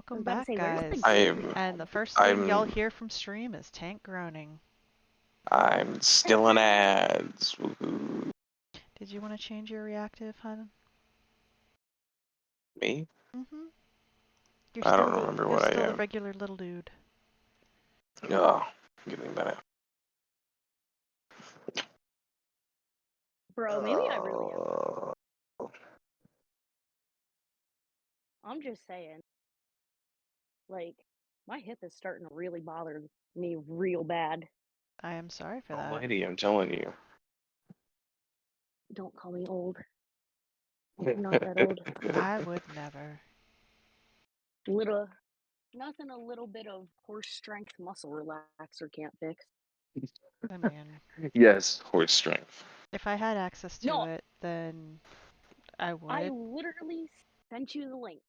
I was Welcome about to back, say, where's the guys. game I'm And the pad? first thing y'all I'm hear from stream is Tank groaning. I'm stealing ads. Woohoo. Did you want to change your reactive, hun? Me? Mm-hmm. You're I still don't the remember you're what I still the am. regular little dude. Oh, getting better. Bro, maybe I really am. Uh, I'm just saying, like, my hip is starting to really bother me real bad. I am sorry for that. Almighty, I'm telling you. Don't call me old. I'm not that old. I would never. Little, nothing a little bit of horse strength muscle relaxer can't fix. I mean, Yes, horse strength. if I had access to No, it, then I I would. literally sent you the link.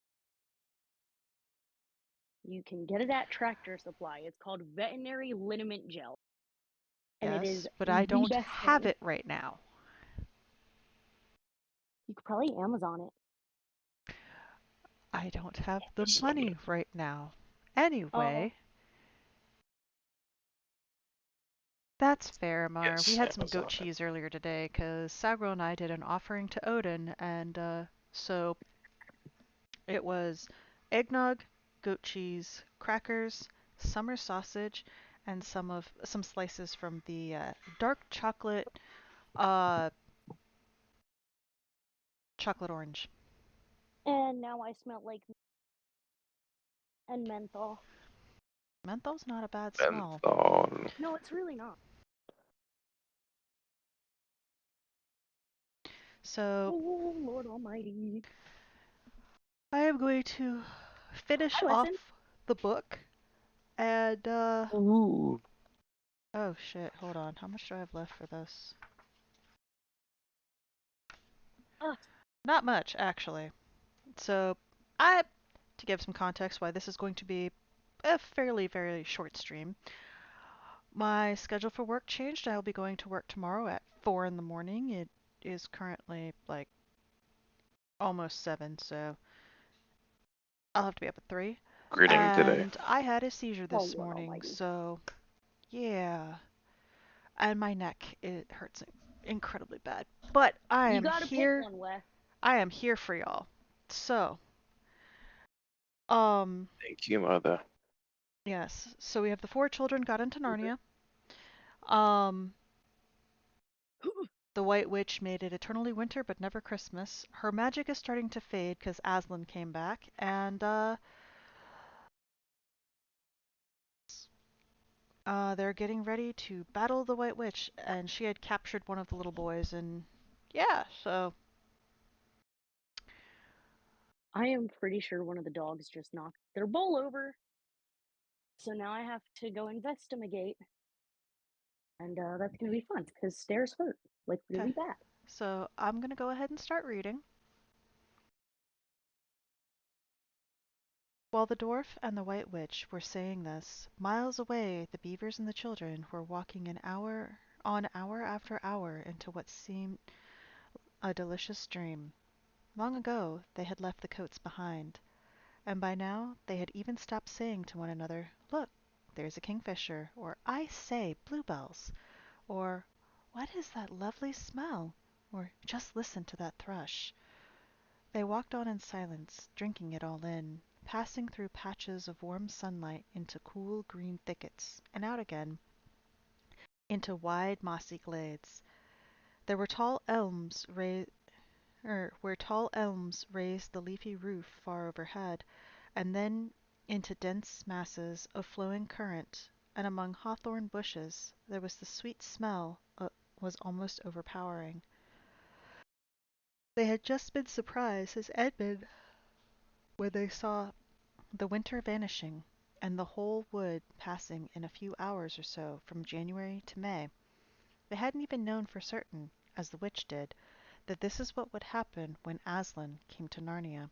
You can get it at Tractor Supply. It's called Veterinary Liniment Gel, and it is Yes, but I the don't best have thing. it right now. You could probably Amazon it. I don't have the Yes, money right now. Oh, Anyway, that's fair, Mar. We yes, had some goat Amazon. cheese earlier today because Sagro and I did an offering to Odin, and so it was eggnog, goat cheese, crackers, summer sausage, and some slices from the dark uh, chocolate orange. and now I smell like and menthol. Menthol's not a bad smell. Menthol. No, it's really not. So Oh Lord Almighty! I am going to finish Hi, Wesson. off the book and Ooh. oh shit, hold on. How much do I have left for this? Ah, Not much, actually. So I to give some context why this is going to be a fairly, very short stream. My schedule for work changed. I'll be going to work tomorrow at 4 in the morning. It is currently like almost 7, so I'll have to be up at 3. Greeting today. And I had a seizure oh this Lord morning, Almighty! so yeah. And my neck, it hurts incredibly bad. But I You am gotta pick here. one, Wes. I am here for y'all. So, um, Thank you, mother. yes. So we have the four children got into Narnia. Um, The White Witch made it eternally winter but never Christmas. Her magic is starting to fade because Aslan came back, and they're getting ready to battle the White Witch, and she had captured one of the little boys, and yeah, so I am pretty sure one of the dogs just knocked their bowl over, so now I have to go investigate, and that's gonna be fun because stairs hurt like okay. really bad. So I'm gonna go ahead and start reading. While the dwarf and the White Witch were saying this, miles away the beavers and the children were walking an hour on hour after hour into what seemed a delicious dream. Long ago they had left the coats behind, and by now they had even stopped saying to one another, "Look, there's a kingfisher," or "I say, bluebells," or "What is that lovely smell?" or "Just listen to that thrush." They walked on in silence, drinking it all in, passing through patches of warm sunlight into cool green thickets, and out again into wide mossy glades. There were tall elms where tall elms raised the leafy roof far overhead, and then into dense masses of flowing currant, and among hawthorn bushes there was the sweet smell was almost overpowering. They had just been surprised as Edmund when they saw the winter vanishing, and the whole wood passing in a few hours or so from January to May. They hadn't even known for certain, as the witch did, that this is what would happen when Aslan came to Narnia.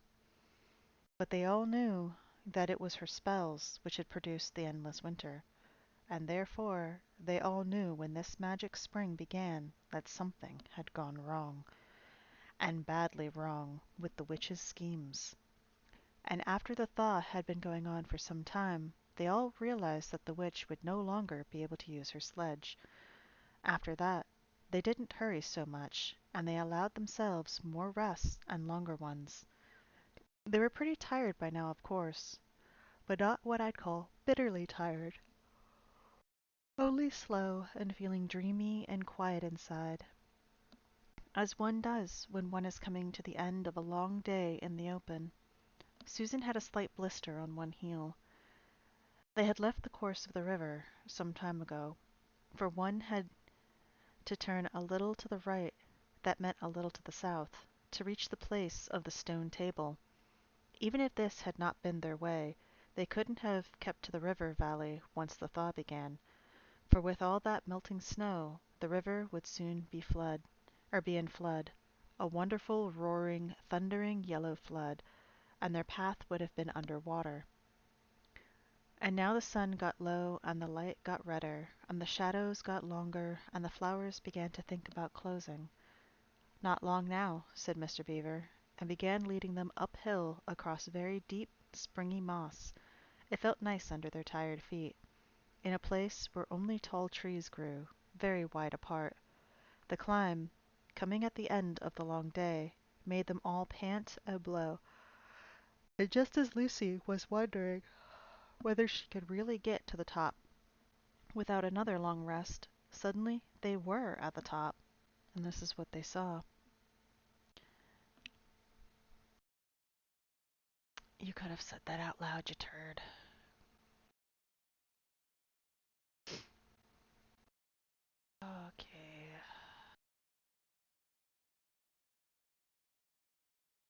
But they all knew that it was her spells which had produced the endless winter, and therefore they all knew when this magic spring began that something had gone wrong, and badly wrong, with the witch's schemes. And after the thaw had been going on for some time, they all realized that the witch would no longer be able to use her sledge. After that, they didn't hurry so much, and they allowed themselves more rests and longer ones. They were pretty tired by now, of course, but not what I'd call bitterly tired. Only slow and feeling dreamy and quiet inside, as one does when one is coming to the end of a long day in the open. Susan had a slight blister on one heel. They had left the course of the river some time ago, for one had to turn a little to the right, that meant a little to the south, to reach the place of the stone table. Even if this had not been their way, they couldn't have kept to the river valley once the thaw began, for with all that melting snow, the river would soon be in flood, a wonderful, roaring, thundering yellow flood, and their path would have been under water. And now the sun got low, and the light got redder, and the shadows got longer, and the flowers began to think about closing. Not long now, said Mr. Beaver, and began leading them uphill across very deep, springy moss. It felt nice under their tired feet, in a place where only tall trees grew, very wide apart. The climb, coming at the end of the long day, made them all pant and blow, and just as Lucy was wondering whether she could really get to the top without another long rest, suddenly they were at the top, and this is what they saw. You could have said that out loud, you turd. Okay.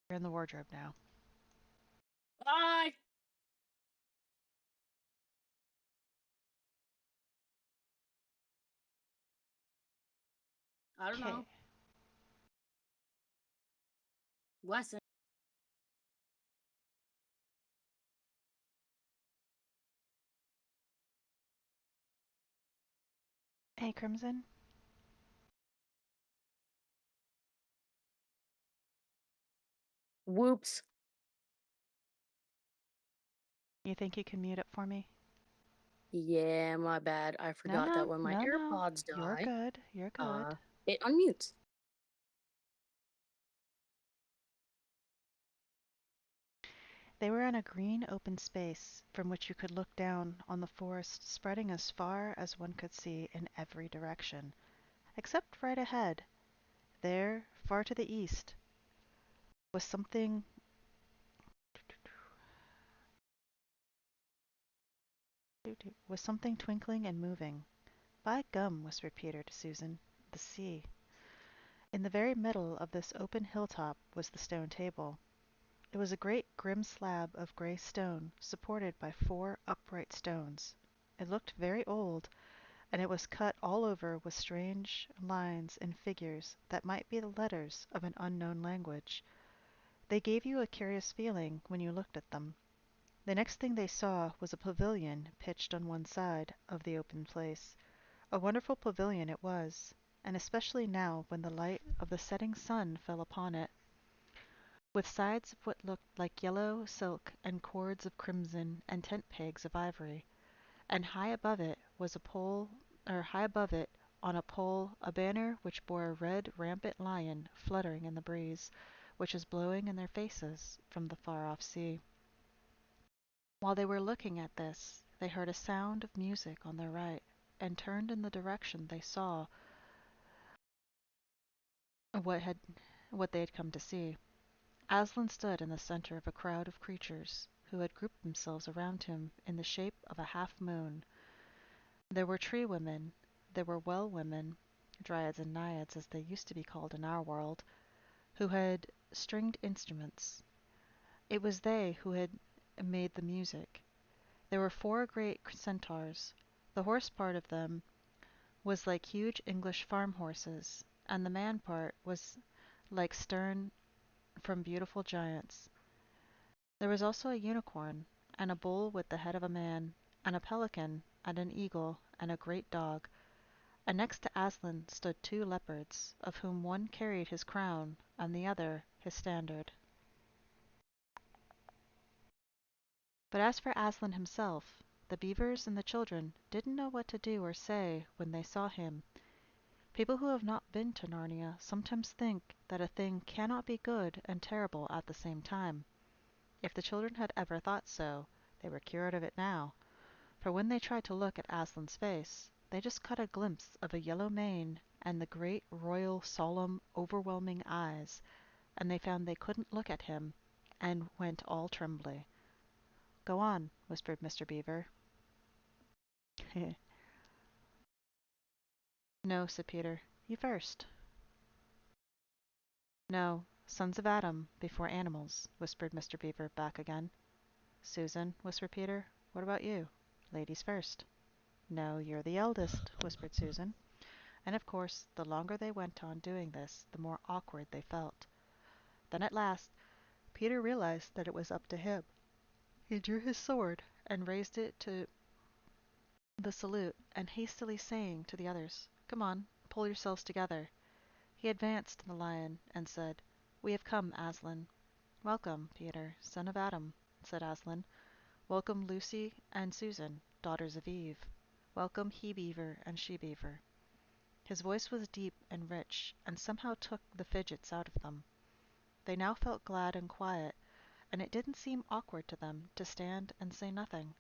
You're in the wardrobe now. Bye. I don't Okay. know. Lesson. Hey, Crimson. Whoops. You think you can mute it for me? Yeah, my bad. I No, forgot that no, when my no, no. AirPods You're die, good. You're good. it unmutes. They were in a green open space from which you could look down on the forest spreading as far as one could see in every direction, except right ahead. There, far to the east, was something twinkling and moving. By gum, whispered Peter to Susan, the sea. In the very middle of this open hilltop was the stone table. It was a great grim slab of gray stone supported by four upright stones. It looked very old, and it was cut all over with strange lines and figures that might be the letters of an unknown language. They gave you a curious feeling when you looked at them. The next thing they saw was a pavilion pitched on one side of the open place. A wonderful pavilion it was, and especially now when the light of the setting sun fell upon it, with sides of what looked like yellow silk and cords of crimson and tent pegs of ivory, and high above it on a pole a banner which bore a red rampant lion fluttering in the breeze, which was blowing in their faces from the far-off sea. While they were looking at this, they heard a sound of music on their right, and turned in the direction they saw what had what they had come to see. Aslan stood in the center of a crowd of creatures who had grouped themselves around him in the shape of a half-moon. There were tree women, there were well women, dryads and naiads as they used to be called in our world, who had stringed instruments. It was they who had made the music. There were four great centaurs. The horse part of them was like huge English farm horses, and the man part was like stern from beautiful giants. There was also a unicorn, and a bull with the head of a man, and a pelican, and an eagle, and a great dog, and next to Aslan stood two leopards, of whom one carried his crown and the other his standard. But as for Aslan himself, the beavers and the children didn't know what to do or say when they saw him. People who have not been to Narnia sometimes think that a thing cannot be good and terrible at the same time. If the children had ever thought so, they were cured of it now, for when they tried to look at Aslan's face, they just caught a glimpse of a yellow mane and the great royal, solemn, overwhelming eyes, and they found they couldn't look at him, and went all trembly. "Go on," whispered Mr. Beaver. "No," said Peter. "You first." "No, sons of Adam before animals," whispered Mr. Beaver back again. "Susan," whispered Peter, "what about you? Ladies first." "No, you're the eldest," whispered Susan. And of course, the longer they went on doing this, the more awkward they felt. Then at last Peter realized that it was up to him. He drew his sword and raised it to the salute, and hastily saying to the others, "Come on, pull yourselves together," he advanced to the lion and said, "We have come, Aslan." "Welcome, Peter, son of Adam," said Aslan. "Welcome, Lucy and Susan, daughters of Eve. Welcome, he beaver and she beaver." His voice was deep and rich, and somehow took the fidgets out of them. They now felt glad and quiet, and it didn't seem awkward to them to stand and say nothing.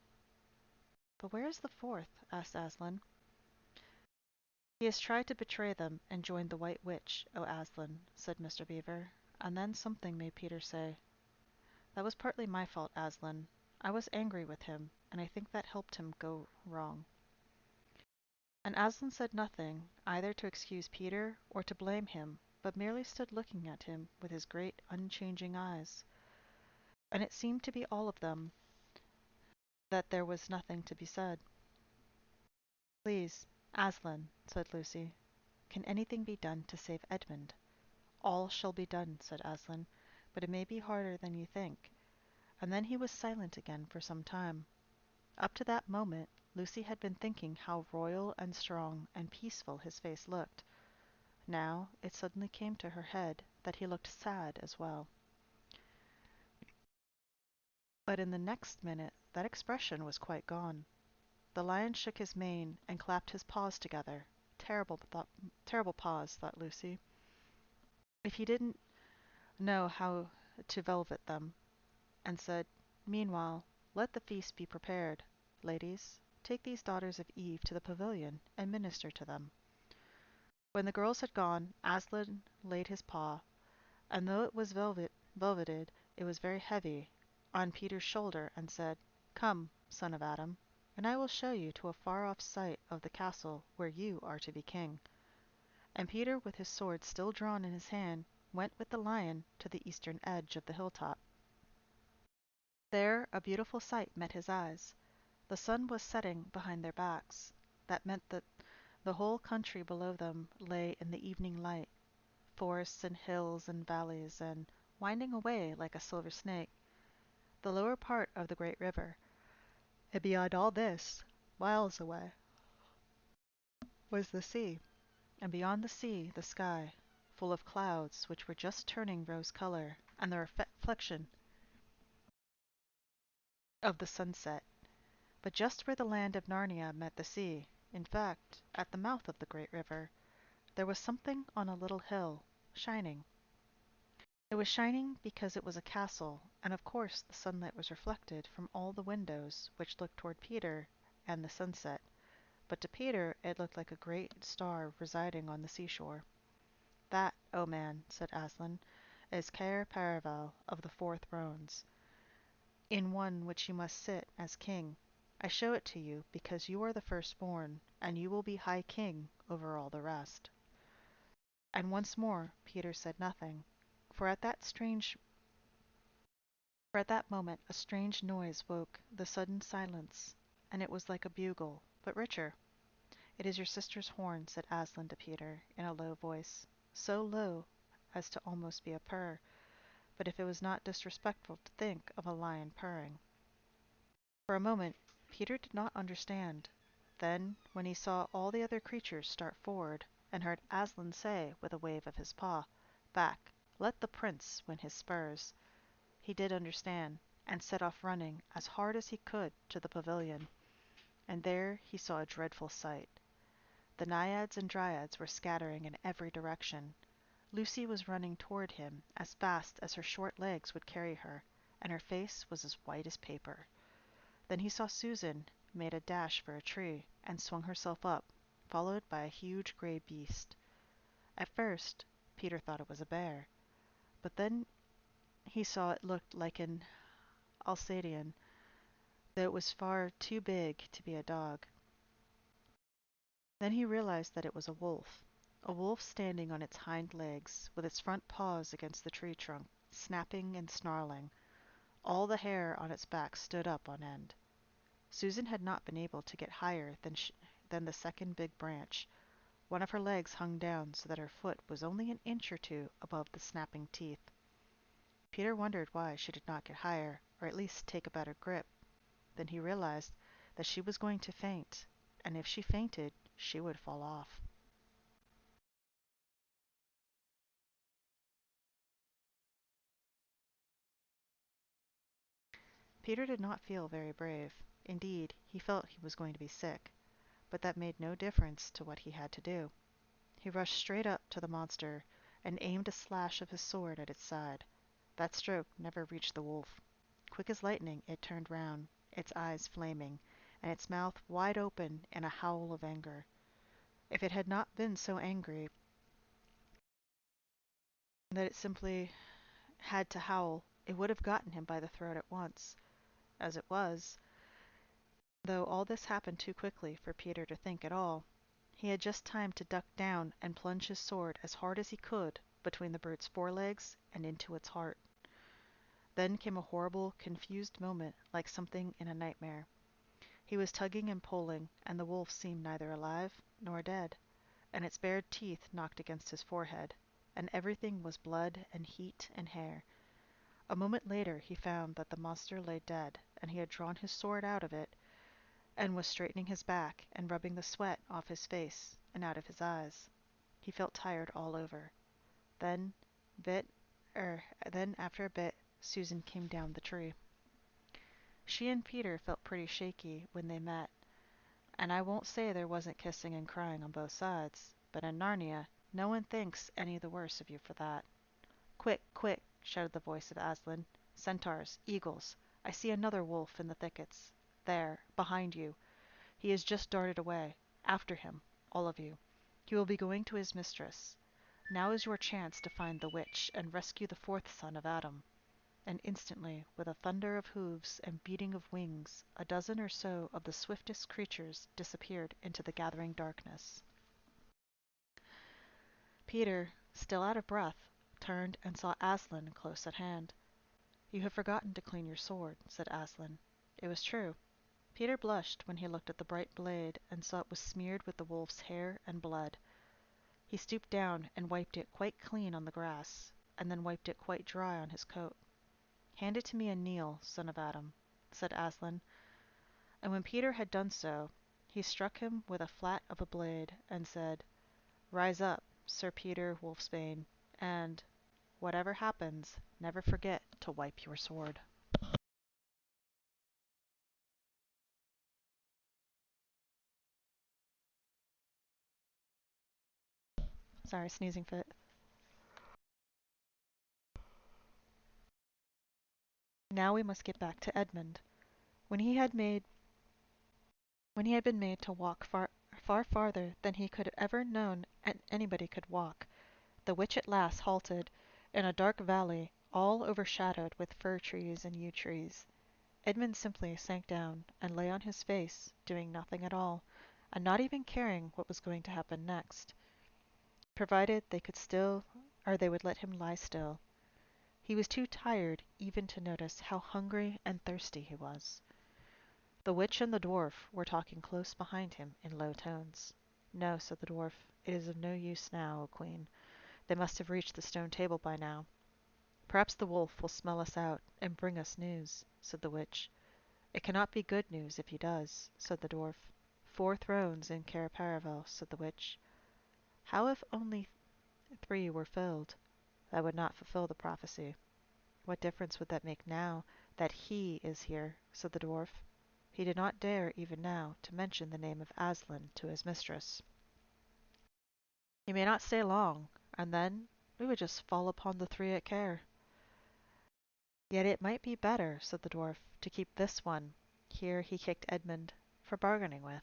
"But where is the fourth?" asked Aslan. "He has tried to betray them and joined the White Witch, O Aslan," said Mr. Beaver, and then something made Peter say, "That was partly my fault, Aslan. I was angry with him, and I think that helped him go wrong." And Aslan said nothing, either to excuse Peter or to blame him, but merely stood looking at him with his great unchanging eyes. And it seemed to be all of them that there was nothing to be said. "Please, Aslan," said Lucy, "can anything be done to save Edmund?" "All shall be done," said Aslan, "but it may be harder than you think." And then he was silent again for some time. Up to that moment Lucy had been thinking how royal and strong and peaceful his face looked. Now it suddenly came to her head that he looked sad as well. But in the next minute that expression was quite gone. The lion shook his mane and clapped his paws together. Terrible paws, thought Lucy. If he didn't know how to velvet them, and said, "Meanwhile, let the feast be prepared. Ladies, take these daughters of Eve to the pavilion and minister to them." When the girls had gone, Aslan laid his paw, and though it was velveted, it was very heavy, on Peter's shoulder, and said, "Come, son of Adam, and I will show you to a far-off sight of the castle where you are to be king." And Peter, with his sword still drawn in his hand, went with the lion to the eastern edge of the hilltop. There a beautiful sight met his eyes. The sun was setting behind their backs. That meant that the whole country below them lay in the evening light, forests and hills and valleys, and, winding away like a silver snake, the lower part of the great river. And beyond all this, miles away, was the sea, and beyond the sea the sky, full of clouds which were just turning rose color, and the reflection of the sunset. But just where the land of Narnia met the sea, in fact, at the mouth of the great river, there was something on a little hill, shining. It was shining because it was a castle, and of course the sunlight was reflected from all the windows which looked toward Peter and the sunset, but to Peter it looked like a great star residing on the seashore. "That, O man," said Aslan, "is Caer Paravel of the Four Thrones, in one which you must sit as king. I show it to you because you are the firstborn, and you will be high king over all the rest." And once more Peter said nothing, for at that moment a strange noise woke the sudden silence, and it was like a bugle, but richer. "It is your sister's horn," said Aslan to Peter in a low voice, so low as to almost be a purr, but if it was not disrespectful to think of a lion purring. For a moment Peter did not understand. Then, when he saw all the other creatures start forward, and heard Aslan say with a wave of his paw, "Back, let the prince win his spurs," he did understand. and set off running as hard as he could to the pavilion. And there he saw a dreadful sight. The naiads and dryads were scattering in every direction. Lucy was running toward him as fast as her short legs would carry her, and her face was as white as paper. Then he saw Susan made a dash for a tree and swung herself up, followed by a huge gray beast. At first, Peter thought it was a bear, but then he saw it looked like an Alsatian, though it was far too big to be a dog. Then he realized that it was a wolf standing on its hind legs, with its front paws against the tree trunk, snapping and snarling. All the hair on its back stood up on end. Susan had not been able to get higher than the second big branch. One of her legs hung down so that her foot was only an inch or two above the snapping teeth. Peter wondered why she did not get higher, or at least take a better grip. Then he realized that she was going to faint, and if she fainted, she would fall off. Peter did not feel very brave. Indeed, he felt he was going to be sick, but that made no difference to what he had to do. He rushed straight up to the monster and aimed a slash of his sword at its side. That stroke never reached the wolf. Quick as lightning it turned round, its eyes flaming, and its mouth wide open in a howl of anger. If it had not been so angry that it simply had to howl, it would have gotten him by the throat at once. As it was, though all this happened too quickly for Peter to think at all, he had just time to duck down and plunge his sword as hard as he could between the brute's forelegs and into its heart. Then came a horrible, confused moment like something in a nightmare. He was tugging and pulling, and the wolf seemed neither alive nor dead, and its bared teeth knocked against his forehead, and everything was blood and heat and hair. A moment later he found that the monster lay dead, and he had drawn his sword out of it and was straightening his back and rubbing the sweat off his face and out of his eyes. He felt tired all over. Then, bit, then after a bit, Susan came down the tree. She and Peter felt pretty shaky when they met, and I won't say there wasn't kissing and crying on both sides, but in Narnia no one thinks any the worse of you for that. Quick, quick, shouted the voice of Aslan. Centaurs, eagles, I see another wolf in the thickets. There, behind you. He has just darted away. After him, all of you. He will be going to his mistress. Now is your chance to find the witch and rescue the fourth son of Adam. And instantly, with a thunder of hoofs and beating of wings, a dozen or so of the swiftest creatures disappeared into the gathering darkness. Peter, still out of breath, turned and saw Aslan close at hand. You have forgotten to clean your sword, said Aslan. It was true. Peter blushed when he looked at the bright blade and saw it was smeared with the wolf's hair and blood. He stooped down and wiped it quite clean on the grass, and then wiped it quite dry on his coat. Hand it to me and kneel, son of Adam, said Aslan, and when Peter had done so, he struck him with a flat of a blade and said, Rise up, Sir Peter Wolfsbane, and, whatever happens, never forget to wipe your sword. Sorry, sneezing fit. Now we must get back to Edmund. When he had made when he had been made to walk far farther than he could have ever known anybody could walk, the witch at last halted in a dark valley all overshadowed with fir trees and yew trees. Edmund simply sank down and lay on his face, doing nothing at all, and not even caring what was going to happen next, provided they would let him lie still. He was too tired even to notice how hungry and thirsty he was. The witch and the dwarf were talking close behind him in low tones. No, said the dwarf, it is of no use now, O Queen. They must have reached the stone table by now. Perhaps the wolf will smell us out and bring us news, said the witch. It cannot be good news if he does, said the dwarf. 4 thrones in Cair Paravel, said the witch. How if only 3 were filled? That would not fulfill the prophecy. What difference would that make now that he is here? Said the dwarf. He did not dare even now to mention the name of Aslan to his mistress. He may not stay long, and then we would just fall upon the three at care. Yet it might be better, said the dwarf, to keep this one, here he kicked Edmund, for bargaining with.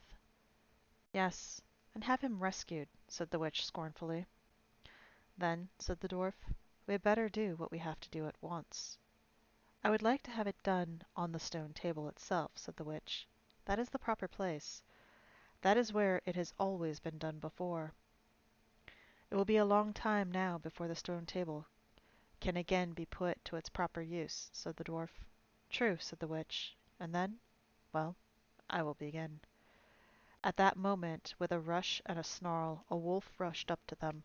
Yes, and have him rescued, said the witch scornfully. Then, said the dwarf, we had better do what we have to do at once. I would like to have it done on the stone table itself, said the witch. That is the proper place. That is where it has always been done before. It will be a long time now before the stone table can again be put to its proper use, said the dwarf. True, said the witch. And then? Well, I will begin. At that moment, with a rush and a snarl, a wolf rushed up to them.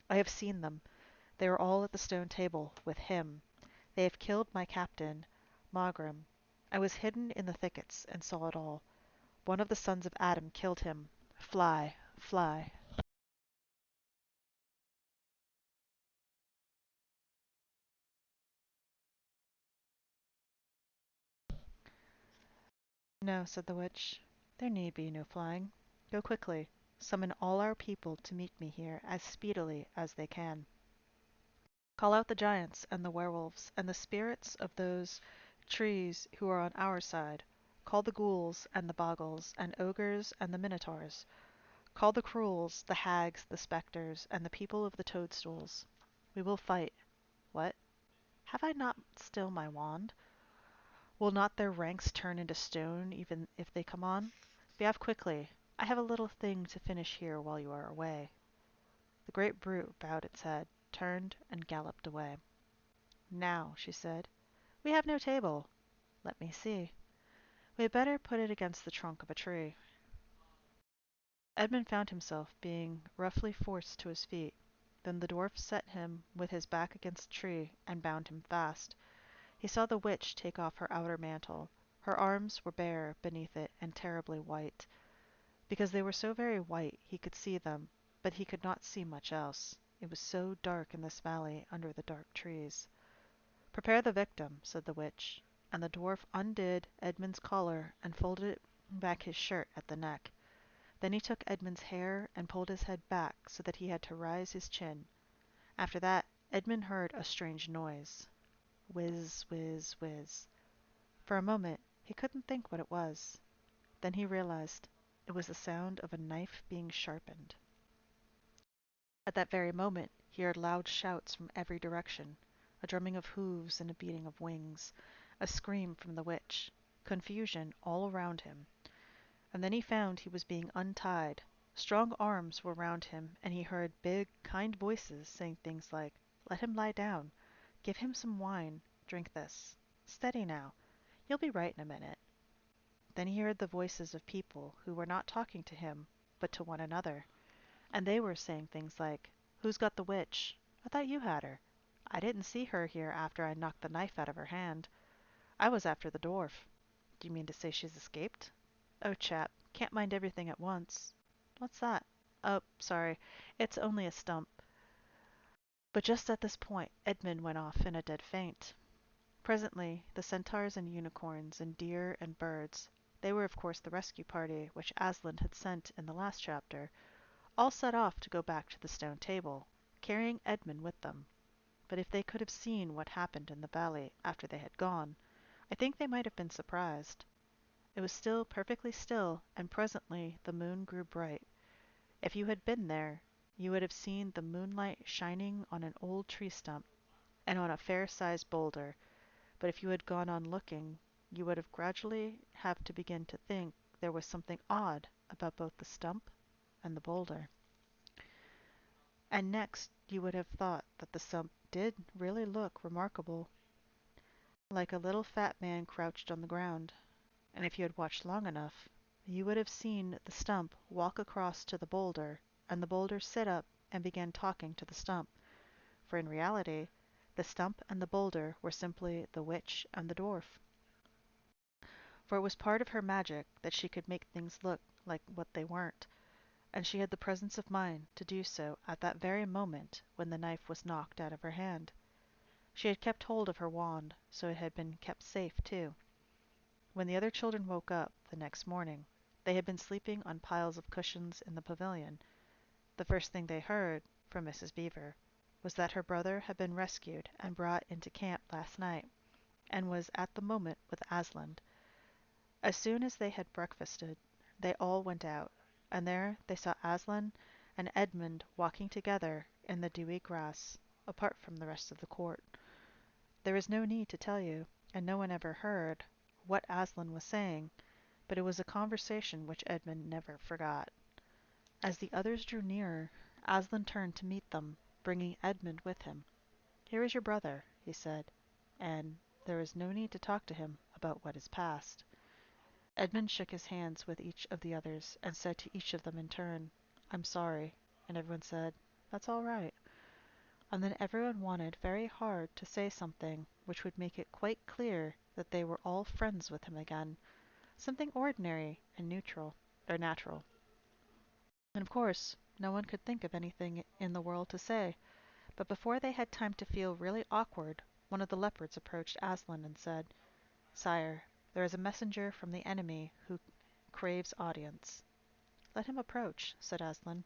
I have seen them. They are all at the stone table, with him. They have killed my captain, Maugrim. I was hidden in the thickets, and saw it all. One of the sons of Adam killed him. Fly, fly. No, said the witch. There need be no flying. Go quickly. Summon all our people to meet me here as speedily as they can. Call out the giants and the werewolves and the spirits of those trees who are on our side. Call the ghouls and the bogles and ogres and the minotaurs. Call the cruels, the hags, the spectres, and the people of the toadstools. We will fight. What? Have I not still my wand? Will not their ranks turn into stone even if they come on? Be off quickly. I have a little thing to finish here while you are away. The great brute bowed its head, turned, and galloped away. Now, she said, we have no table. Let me see. We had better put it against the trunk of a tree. Edmund found himself being roughly forced to his feet. Then the dwarf set him with his back against a tree and bound him fast. He saw the witch take off her outer mantle. Her arms were bare beneath it and terribly white. Because they were so very white he could see them, but he could not see much else. It was so dark in this valley under the dark trees. Prepare the victim, said the witch, and the dwarf undid Edmund's collar and folded back his shirt at the neck. Then he took Edmund's hair and pulled his head back so that he had to rise his chin. After that, Edmund heard a strange noise. Whiz, whiz, whiz. For a moment, he couldn't think what it was. Then he realized it was the sound of a knife being sharpened. At that very moment, he heard loud shouts from every direction, a drumming of hooves and a beating of wings, a scream from the witch, confusion all around him. And then he found he was being untied. Strong arms were round him, and he heard big, kind voices saying things like, "Let him lie down. Give him some wine. Drink this. Steady now. You'll be right in a minute." Then he heard the voices of people who were not talking to him, but to one another. And they were saying things like, "Who's got the witch? I thought you had her. I didn't see her here after I knocked the knife out of her hand. I was after the dwarf. Do you mean to say she's escaped? Oh, chap, can't mind everything at once. What's that? Oh, sorry, it's only a stump." But just at this point Edmund went off in a dead faint. Presently the centaurs and unicorns and deer and birds, they were of course the rescue party which Aslan had sent in the last chapter, all set off to go back to the stone table, carrying Edmund with them. But if they could have seen what happened in the valley after they had gone, I think they might have been surprised. It was still perfectly still, and presently the moon grew bright. If you had been there, you would have seen the moonlight shining on an old tree stump and on a fair-sized boulder, but if you had gone on looking, you would have gradually have to begin to think there was something odd about both the stump and the boulder. And next you would have thought that the stump did really look remarkable, like a little fat man crouched on the ground. And if you had watched long enough, you would have seen the stump walk across to the boulder, and the boulder sit up and begin talking to the stump. For in reality, the stump and the boulder were simply the witch and the dwarf. For it was part of her magic that she could make things look like what they weren't, and she had the presence of mind to do so at that very moment when the knife was knocked out of her hand. She had kept hold of her wand, so it had been kept safe, too. When the other children woke up the next morning, they had been sleeping on piles of cushions in the pavilion. The first thing they heard from Mrs. Beaver was that her brother had been rescued and brought into camp last night, and was at the moment with Aslan. As soon as they had breakfasted, they all went out, and there they saw Aslan and Edmund walking together in the dewy grass, apart from the rest of the court. There is no need to tell you, and no one ever heard, what Aslan was saying, but it was a conversation which Edmund never forgot. As the others drew nearer, Aslan turned to meet them, bringing Edmund with him. "Here is your brother," he said, "and there is no need to talk to him about what is past." Edmund shook his hands with each of the others and said to each of them in turn, "I'm sorry," and everyone said, "That's all right." And then everyone wanted very hard to say something which would make it quite clear that they were all friends with him again, something ordinary and neutral or natural. And of course, no one could think of anything in the world to say, but before they had time to feel really awkward, one of the leopards approached Aslan and said, "Sire, there is a messenger from the enemy who craves audience." "Let him approach," said Aslan.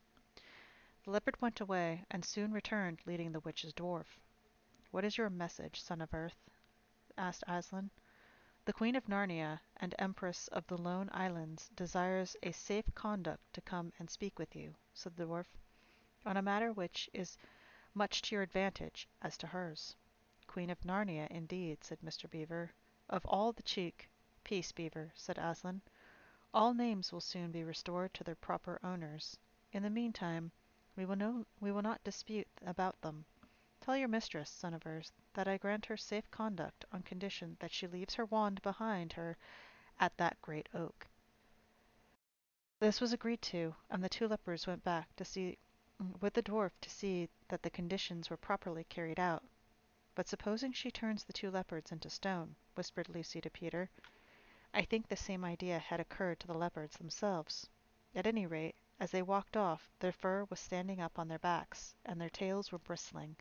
The leopard went away and soon returned leading the witch's dwarf. "What is your message, son of earth?" asked Aslan. "The Queen of Narnia and Empress of the Lone Islands desires a safe conduct to come and speak with you," said the dwarf, "on a matter which is much to your advantage as to hers." "Queen of Narnia, indeed," said Mr. Beaver. "Of all the cheek—" "Peace, Beaver," said Aslan. "All names will soon be restored to their proper owners. In the meantime, we will not dispute about them. Tell your mistress, son of earth, that I grant her safe conduct on condition that she leaves her wand behind her at that great oak." This was agreed to, and the two lepers went back to see with the dwarf to see that the conditions were properly carried out. "But supposing she turns the two leopards into stone," whispered Lucy to Peter. I think the same idea had occurred to the leopards themselves. At any rate, as they walked off, their fur was standing up on their backs, and their tails were bristling,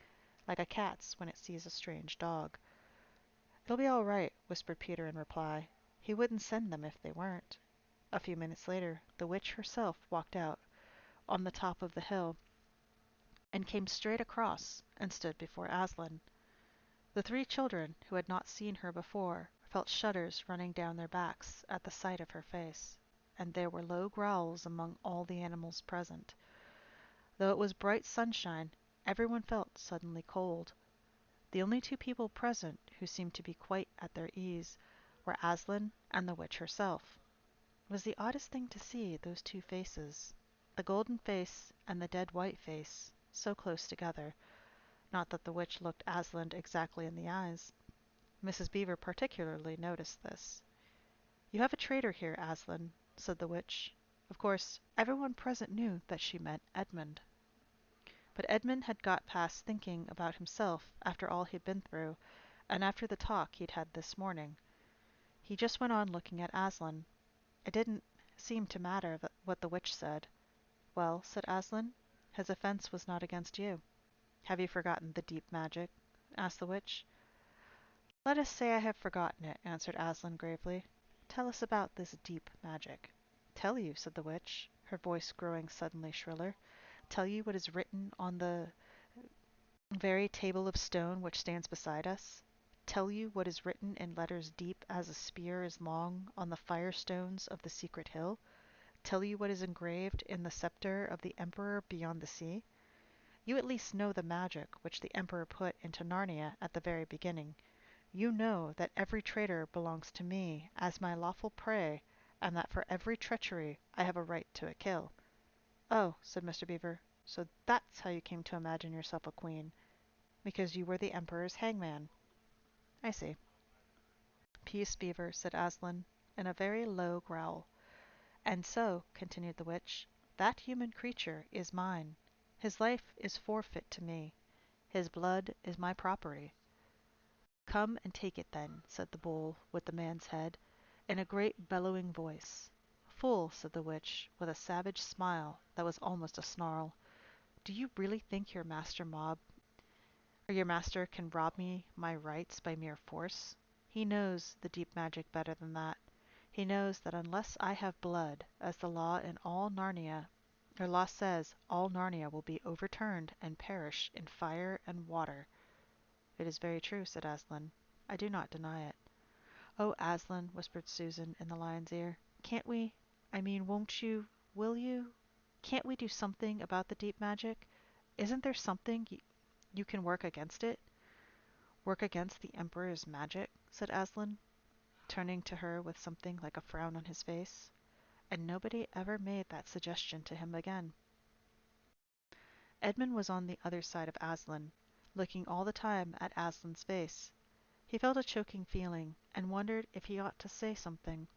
like a cat's when it sees a strange dog. "It'll be all right," whispered Peter in reply. "He wouldn't send them if they weren't." A few minutes later, the witch herself walked out on the top of the hill and came straight across and stood before Aslan. The three children, who had not seen her before, felt shudders running down their backs at the sight of her face, and there were low growls among all the animals present. Though it was bright sunshine, everyone felt suddenly cold. The only two people present who seemed to be quite at their ease were Aslan and the witch herself. It was the oddest thing to see those two faces, the golden face and the dead white face, so close together. Not that the witch looked Aslan exactly in the eyes. Mrs. Beaver particularly noticed this. "You have a traitor here, Aslan," said the witch. Of course, everyone present knew that she meant Edmund. But Edmund had got past thinking about himself after all he'd been through, and after the talk he'd had this morning. He just went on looking at Aslan. It didn't seem to matter what the witch said. "Well," said Aslan, "his offense was not against you." "Have you forgotten the deep magic?" asked the witch. "Let us say I have forgotten it," answered Aslan gravely. "Tell us about this deep magic." "Tell you," said the witch, her voice growing suddenly shriller. "Tell you what is written on the very table of stone which stands beside us? Tell you what is written in letters deep as a spear is long on the firestones of the secret hill? Tell you what is engraved in the scepter of the Emperor beyond the sea? You at least know the magic which the Emperor put into Narnia at the very beginning. You know that every traitor belongs to me as my lawful prey, and that for every treachery I have a right to a kill." "Oh," said Mr. Beaver, "so that's how you came to imagine yourself a queen, because you were the Emperor's hangman. I see." "Peace, Beaver," said Aslan, in a very low growl. "And so," continued the witch, "that human creature is mine. His life is forfeit to me. His blood is my property." "Come and take it then," said the bull with the man's head, in a great bellowing voice. "Fool," said the witch, with a savage smile that was almost a snarl. "Do you really think your master mob or your master can rob me my rights by mere force. He knows the deep magic better than that. He knows that unless I have blood, as the law in all Narnia, or law says all Narnia will be overturned and perish in fire and water. It is very true, said Aslan. I do not deny it. Oh, Aslan, whispered Susan in the lion's ear, can't we, I mean, won't you, will you? Can't we do something about the deep magic? Isn't there something you can work against it? Work against the Emperor's magic, said Aslan, turning to her with something like a frown on his face. And nobody ever made that suggestion to him again. Edmund was on the other side of Aslan, looking all the time at Aslan's face. He felt a choking feeling, and wondered if he ought to say something,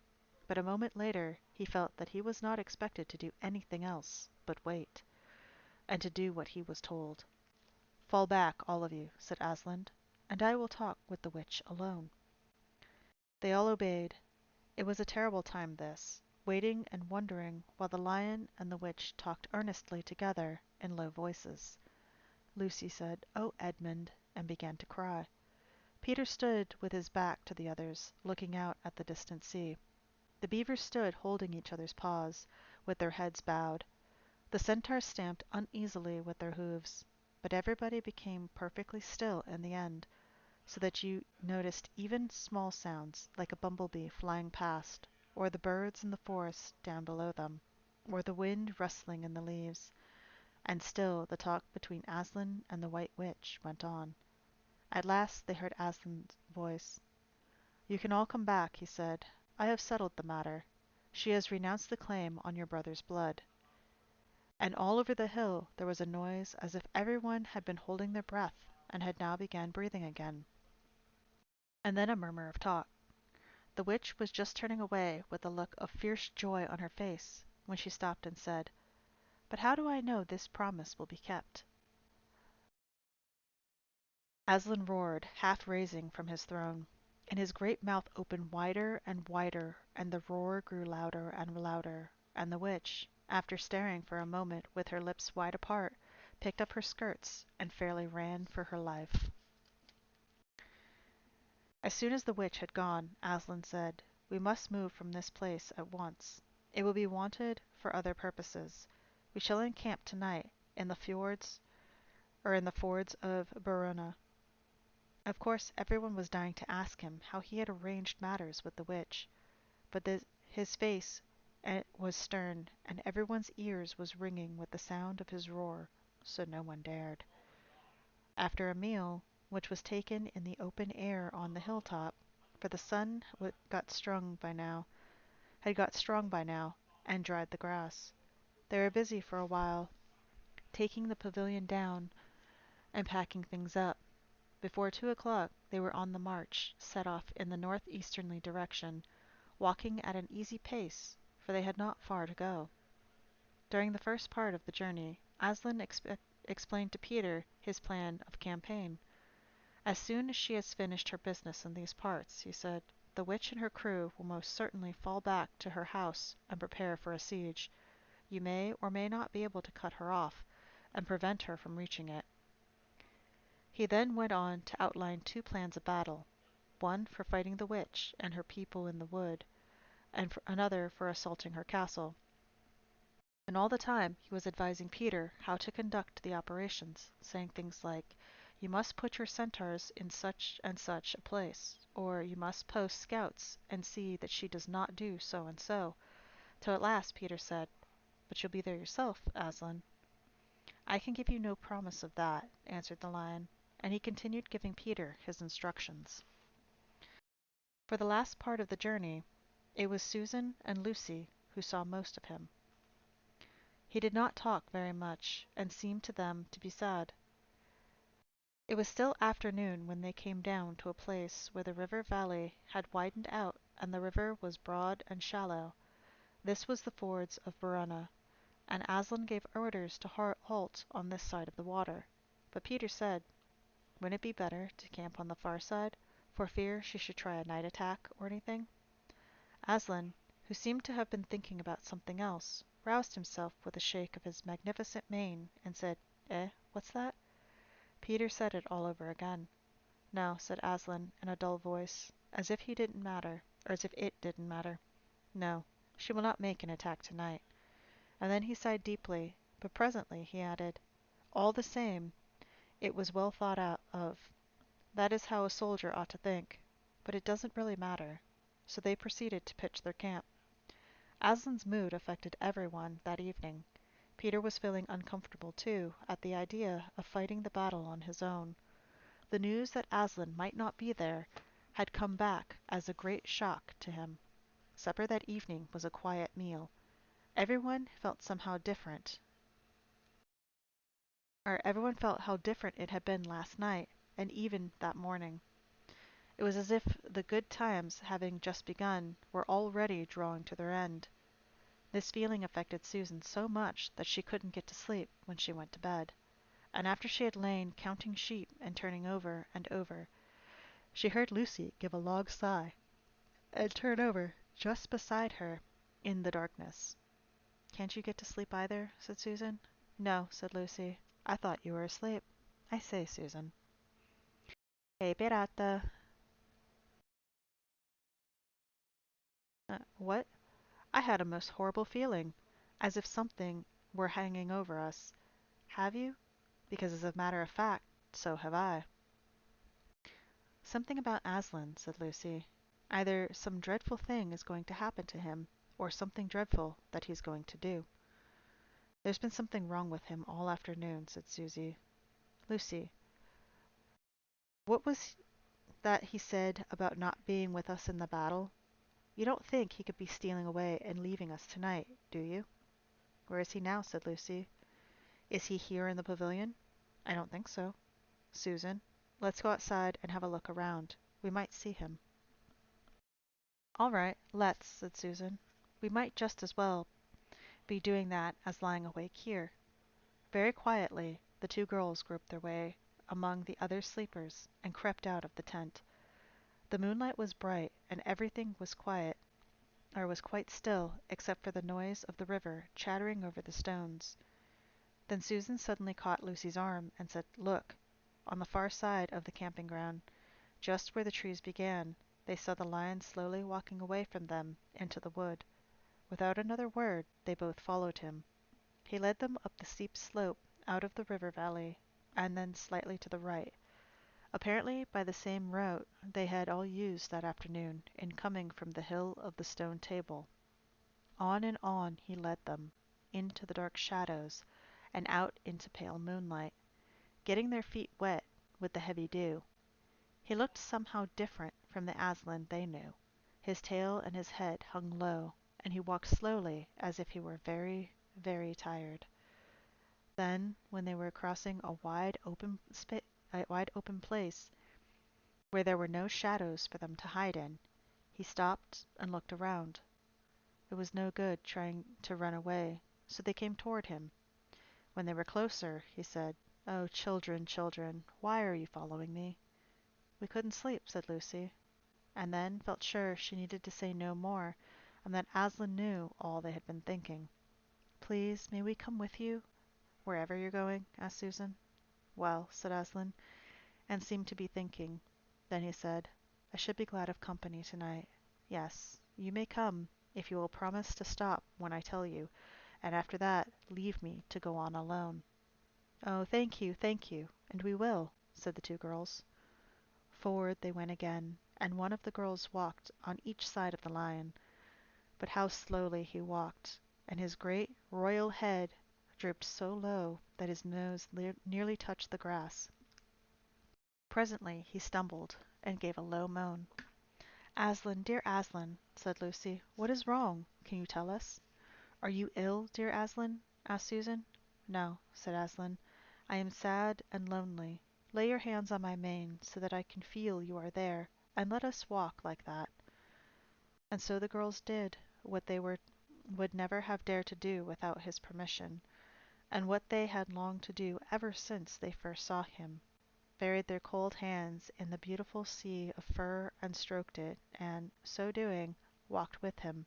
but a moment later he felt that he was not expected to do anything else but wait, and to do what he was told. Fall back, all of you, said Aslan, and I will talk with the witch alone. They all obeyed. It was a terrible time this, waiting and wondering while the lion and the witch talked earnestly together in low voices. Lucy said, "Oh, Edmund," and began to cry. Peter stood with his back to the others, looking out at the distant sea. The beavers stood holding each other's paws, with their heads bowed. The centaurs stamped uneasily with their hooves, but everybody became perfectly still in the end, so that you noticed even small sounds, like a bumblebee flying past, or the birds in the forest down below them, or the wind rustling in the leaves. And still the talk between Aslan and the White Witch went on. At last they heard Aslan's voice. "You can all come back," he said. "I have settled the matter. She has renounced the claim on your brother's blood." And all over the hill there was a noise as if everyone had been holding their breath and had now began breathing again. And then a murmur of talk. The witch was just turning away with a look of fierce joy on her face when she stopped and said, "But how do I know this promise will be kept?" Aslan roared, half raising from his throne, and his great mouth opened wider and wider, and the roar grew louder and louder, and the witch, after staring for a moment with her lips wide apart, picked up her skirts and fairly ran for her life. As soon as the witch had gone, Aslan said, "We must move from this place at once. It will be wanted for other purposes. We shall encamp tonight in the fjords or in the fords of Verona." Of course, everyone was dying to ask him how he had arranged matters with the witch, but his face was stern, and everyone's ears was ringing with the sound of his roar, so no one dared. After a meal, which was taken in the open air on the hilltop, for the sun had got strong by now, and dried the grass, they were busy for a while, taking the pavilion down and packing things up. Before 2 o'clock they were on the march, set off in the northeasterly direction, walking at an easy pace, for they had not far to go. During the first part of the journey, Aslan explained to Peter his plan of campaign. "As soon as she has finished her business in these parts," he said, "the witch and her crew will most certainly fall back to her house and prepare for a siege. You may or may not be able to cut her off, and prevent her from reaching it." He then went on to outline 2 plans of battle, one for fighting the witch and her people in the wood, and another for assaulting her castle. And all the time he was advising Peter how to conduct the operations, saying things like, "You must put your centaurs in such and such a place," or "You must post scouts and see that she does not do so and so," till at last Peter said, "But you'll be there yourself, Aslan." "I can give you no promise of that," answered the lion, and he continued giving Peter his instructions. For the last part of the journey, it was Susan and Lucy who saw most of him. He did not talk very much, and seemed to them to be sad. It was still afternoon when they came down to a place where the river valley had widened out and the river was broad and shallow. This was the fords of Verona, and Aslan gave orders to halt on this side of the water. But Peter said, "Wouldn't it be better to camp on the far side, for fear she should try a night attack or anything?" Aslan, who seemed to have been thinking about something else, roused himself with a shake of his magnificent mane, and said, "Eh, what's that?" Peter said it all over again. No, said Aslan in a dull voice, as if he didn't matter, or as if it didn't matter. No, she will not make an attack tonight. And then he sighed deeply, but presently he added, all the same, it was well thought out of. That is how a soldier ought to think. But it doesn't really matter. So they proceeded to pitch their camp. Aslan's mood affected everyone that evening. Peter was feeling uncomfortable, too, at the idea of fighting the battle on his own. The news that Aslan might not be there had come back as a great shock to him. Supper that evening was a quiet meal. Everyone felt somehow different, or everyone felt how different it had been last night, and even that morning. It was as if the good times, having just begun, were already drawing to their end. This feeling affected Susan so much that she couldn't get to sleep when she went to bed, and after she had lain counting sheep and turning over and over, she heard Lucy give a long sigh and turn over just beside her in the darkness. "Can't you get to sleep either?" said Susan. "No," said Lucy. "I thought you were asleep. I say, Susan." "Hey, pirata." What? I had a most horrible feeling, as if something were hanging over us. Have you? Because as a matter of fact, so have I. Something about Aslan, said Lucy. Either some dreadful thing is going to happen to him, or something dreadful that he's going to do. There's been something wrong with him all afternoon, said Susie. Lucy, what was that he said about not being with us in the battle? You don't think he could be stealing away and leaving us tonight, do you? Where is he now? Said Lucy. Is he here in the pavilion? I don't think so. Susan, let's go outside and have a look around. We might see him. All right, let's, said Susan. We might just as well be doing that as lying awake here. Very quietly, the two girls groped their way among the other sleepers and crept out of the tent. The moonlight was bright and everything was quiet, or was quite still except for the noise of the river chattering over the stones. Then Susan suddenly caught Lucy's arm and said, "Look!" On the far side of the camping ground, just where the trees began, they saw the lion slowly walking away from them into the wood. Without another word, they both followed him. He led them up the steep slope out of the river valley, and then slightly to the right, apparently by the same route they had all used that afternoon in coming from the hill of the stone table. On and on he led them, into the dark shadows, and out into pale moonlight, getting their feet wet with the heavy dew. He looked somehow different from the Aslan they knew. His tail and his head hung low, and he walked slowly as if he were very, very tired. Then, when they were crossing a wide open place where there were no shadows for them to hide in, he stopped and looked around. It was no good trying to run away, so they came toward him. When they were closer, he said, "Oh, children, children, why are you following me?" "We couldn't sleep," said Lucy, and then felt sure she needed to say no more, and that Aslan knew all they had been thinking. "Please, may we come with you, wherever you're going?" asked Susan. "Well," said Aslan, and seemed to be thinking. Then he said, "I should be glad of company tonight. Yes, you may come, if you will promise to stop when I tell you, and after that leave me to go on alone." "Oh, thank you, and we will," said the two girls. Forward they went again, and one of the girls walked on each side of the lion. But how slowly he walked, and his great royal head drooped so low that his nose nearly touched the grass. Presently he stumbled and gave a low moan. "Aslan, dear Aslan," said Lucy, "what is wrong? Can you tell us?" "Are you ill, dear Aslan?" asked Susan. "No," said Aslan. "I am sad and lonely. Lay your hands on my mane so that I can feel you are there, and let us walk like that." And so the girls did what would never have dared to do without his permission, and what they had longed to do ever since they first saw him, buried their cold hands in the beautiful sea of fur and stroked it, and, so doing, walked with him.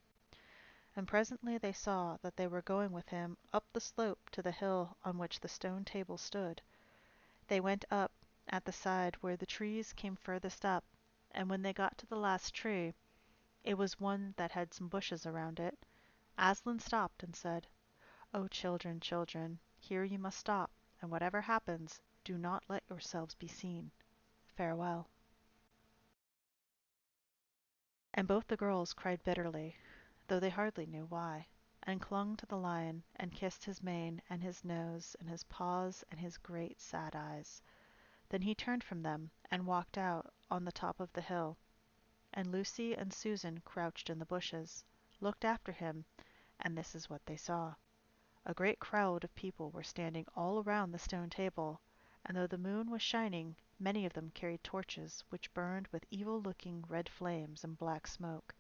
And presently they saw that they were going with him up the slope to the hill on which the stone table stood. They went up at the side where the trees came furthest up, and when they got to the last tree, it was one that had some bushes around it. Aslan stopped and said, "O children, children, here you must stop, and whatever happens, do not let yourselves be seen. Farewell." And both the girls cried bitterly, though they hardly knew why, and clung to the lion, and kissed his mane, and his nose, and his paws, and his great sad eyes. Then he turned from them, and walked out on the top of the hill, and Lucy and Susan crouched in the bushes, looked after him, and this is what they saw. A great crowd of people were standing all around the stone table, and though the moon was shining, many of them carried torches which burned with evil-looking red flames and black smoke.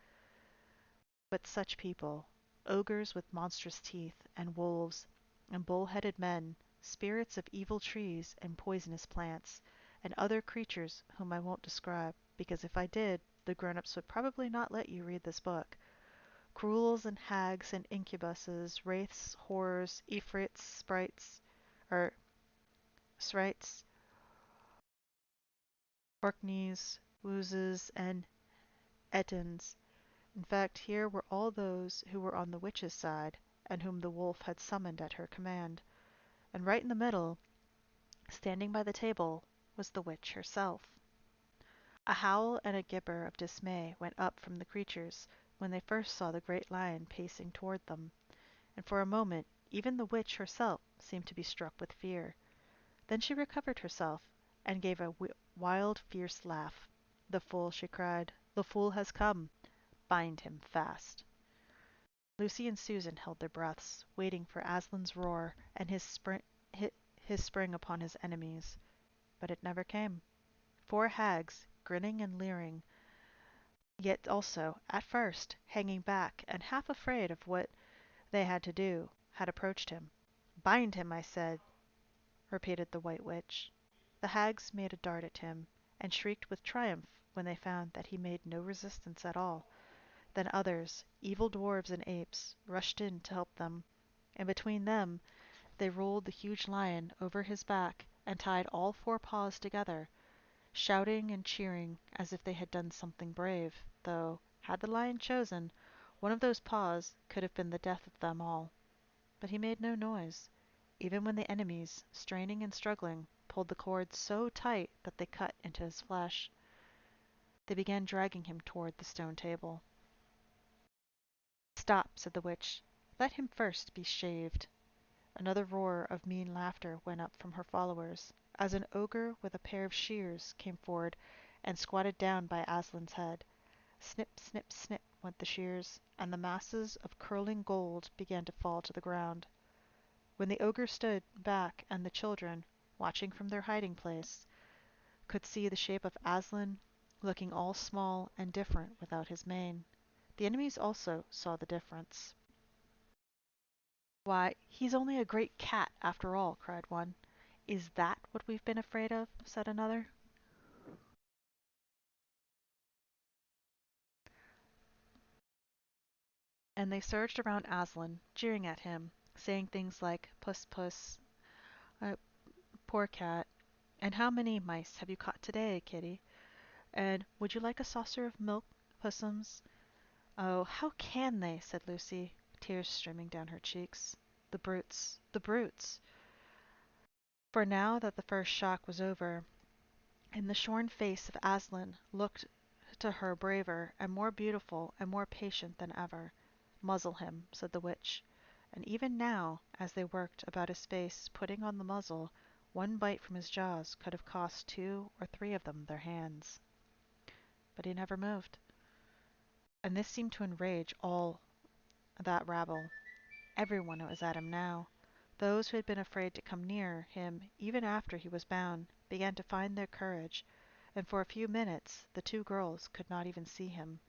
But such people, ogres with monstrous teeth, and wolves, and bull-headed men, spirits of evil trees and poisonous plants, and other creatures whom I won't describe, because if I did, the grown-ups would probably not let you read this book. Cruels and hags and incubuses, wraiths, horrors, ifrits, or sprites, orkneys, woozes, and ettins. In fact, here were all those who were on the witch's side, and whom the wolf had summoned at her command. And right in the middle, standing by the table, was the witch herself. A howl and a gibber of dismay went up from the creatures when they first saw the great lion pacing toward them, and for a moment even the witch herself seemed to be struck with fear. Then she recovered herself, and gave a wild, fierce laugh. "The fool!" she cried. "The fool has come! Bind him fast!" Lucy and Susan held their breaths, waiting for Aslan's roar and his spring upon his enemies. But it never came. Four hags, grinning and leering, yet also, at first, hanging back and half afraid of what they had to do, had approached him. "Bind him, I said," repeated the White Witch. The hags made a dart at him, and shrieked with triumph when they found that he made no resistance at all. Then others, evil dwarfs and apes, rushed in to help them, and between them they rolled the huge lion over his back and tied all four paws together, shouting and cheering as if they had done something brave, though, had the lion chosen, one of those paws could have been the death of them all. But he made no noise, even when the enemies, straining and struggling, pulled the cords so tight that they cut into his flesh. They began dragging him toward the stone table. "Stop," said the witch. "Let him first be shaved." Another roar of mean laughter went up from her followers, as an ogre with a pair of shears came forward and squatted down by Aslan's head. Snip, snip, snip went the shears, and the masses of curling gold began to fall to the ground. When the ogre stood back and the children, watching from their hiding place, could see the shape of Aslan looking all small and different without his mane. The enemies also saw the difference. "Why, he's only a great cat, after all," cried one. "Is that what we've been afraid of?" said another. And they surged around Aslan, jeering at him, saying things like "Puss, puss," uh, "Poor cat," and "How many mice have you caught today, kitty?" and "Would you like a saucer of milk, pussums?" "Oh, how can they?" said Lucy, tears streaming down her cheeks. "The brutes, the brutes!" For now that the first shock was over, and the shorn face of Aslan looked to her braver and more beautiful and more patient than ever. "Muzzle him," said the witch, and even now, as they worked about his face putting on the muzzle, one bite from his jaws could have cost two or three of them their hands. But he never moved, and this seemed to enrage all that rabble. Everyone was at him now. Those who had been afraid to come near him even after he was bound began to find their courage, and for a few minutes the two girls could not even see him.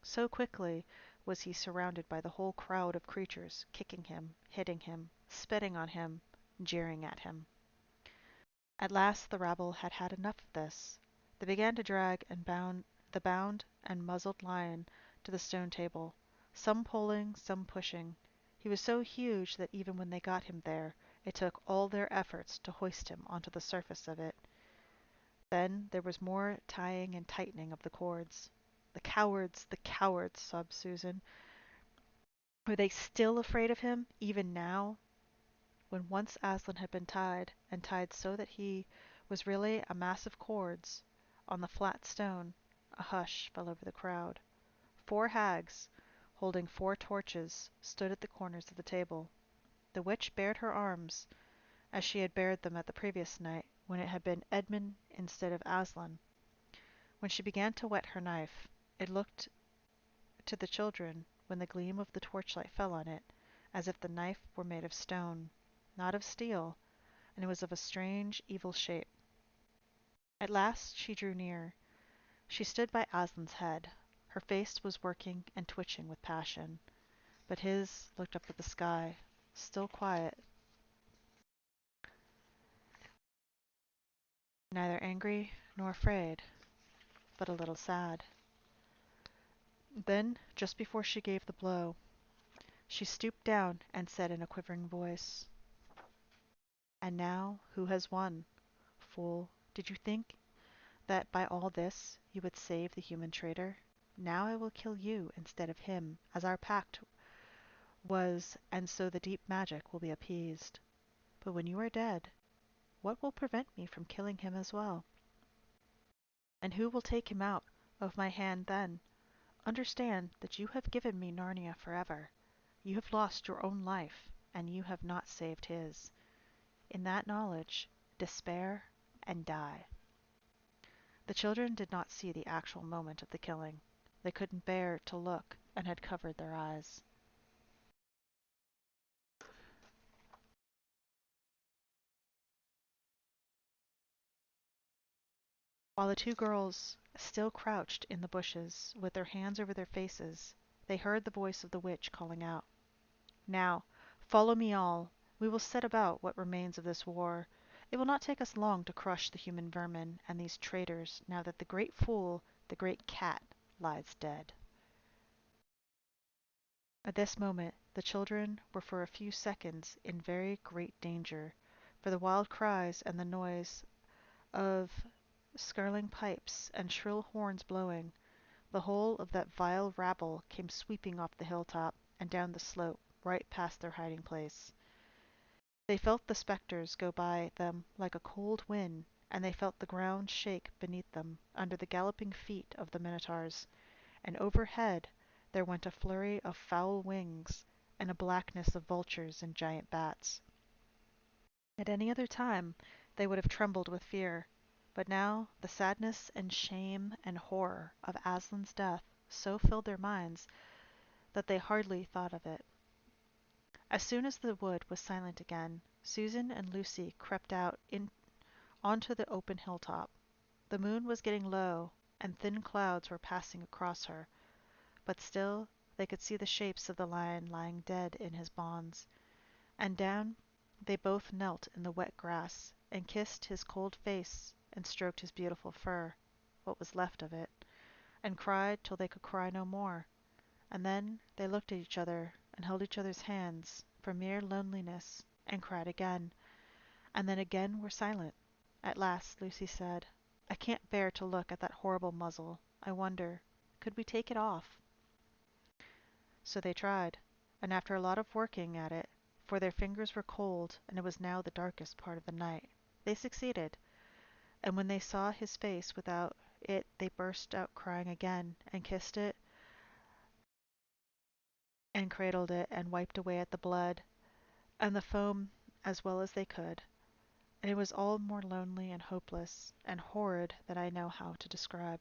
So quickly was he surrounded by the whole crowd of creatures, kicking him, hitting him, spitting on him, jeering at him. At last the rabble had had enough of this. They began to drag the bound and muzzled lion to the stone table, some pulling, some pushing. He was so huge that even when they got him there, It took all their efforts to hoist him onto the surface of it. Then there was more tying and tightening of the cords. The cowards, sobbed Susan. Were they still afraid of him, even now, when once Aslan had been tied, and tied so that he was really a mass of cords on the flat stone? A hush fell over the crowd. 4 hags, holding 4 torches, stood at the corners of the table. The witch bared her arms, as she had bared them at the previous night, when it had been Edmund instead of Aslan. When she began to whet her knife, it looked to the children, when the gleam of the torchlight fell on it, as if the knife were made of stone, not of steel, and it was of a strange, evil shape. At last she drew near. She stood by Aslan's head. Her face was working and twitching with passion, but his looked up at the sky, still quiet, neither angry nor afraid, but a little sad. Then, just before she gave the blow, she stooped down and said in a quivering voice, "And now who has won? Fool, did you think that by all this you would save the human traitor? Now I will kill you instead of him, as our pact was, and so the deep magic will be appeased. But when you are dead, what will prevent me from killing him as well? And who will take him out of my hand then? Understand that you have given me Narnia forever. You have lost your own life, and you have not saved his. In that knowledge, despair and die." The children did not see the actual moment of the killing. They couldn't bear to look and had covered their eyes. While the 2 girls still crouched in the bushes, with their hands over their faces, they heard the voice of the witch calling out, "Now, follow me all. We will set about what remains of this war. It will not take us long to crush the human vermin and these traitors now that the great fool, the great cat, lies dead." At this moment the children were for a few seconds in very great danger, for the wild cries and the noise of skirling pipes and shrill horns blowing, the whole of that vile rabble came sweeping off the hilltop and down the slope right past their hiding place. They felt the spectres go by them like a cold wind, and they felt the ground shake beneath them under the galloping feet of the minotaurs, and overhead there went a flurry of foul wings and a blackness of vultures and giant bats. At any other time they would have trembled with fear, but now the sadness and shame and horror of Aslan's death so filled their minds that they hardly thought of it. As soon as the wood was silent again, Susan and Lucy crept out onto the open hilltop. The moon was getting low, and thin clouds were passing across her, but still they could see the shapes of the lion lying dead in his bonds, and down they both knelt in the wet grass, and kissed his cold face and stroked his beautiful fur, what was left of it, and cried till they could cry no more, and then they looked at each other and held each other's hands for mere loneliness, and cried again, and then again were silent. At last Lucy said, "I can't bear to look at that horrible muzzle. I wonder, could we take it off?" So they tried, and after a lot of working at it, for their fingers were cold and it was now the darkest part of the night, they succeeded, and when they saw his face without it they burst out crying again, and kissed it, and cradled it, and wiped away at the blood and the foam as well as they could, and it was all more lonely and hopeless and horrid than I know how to describe.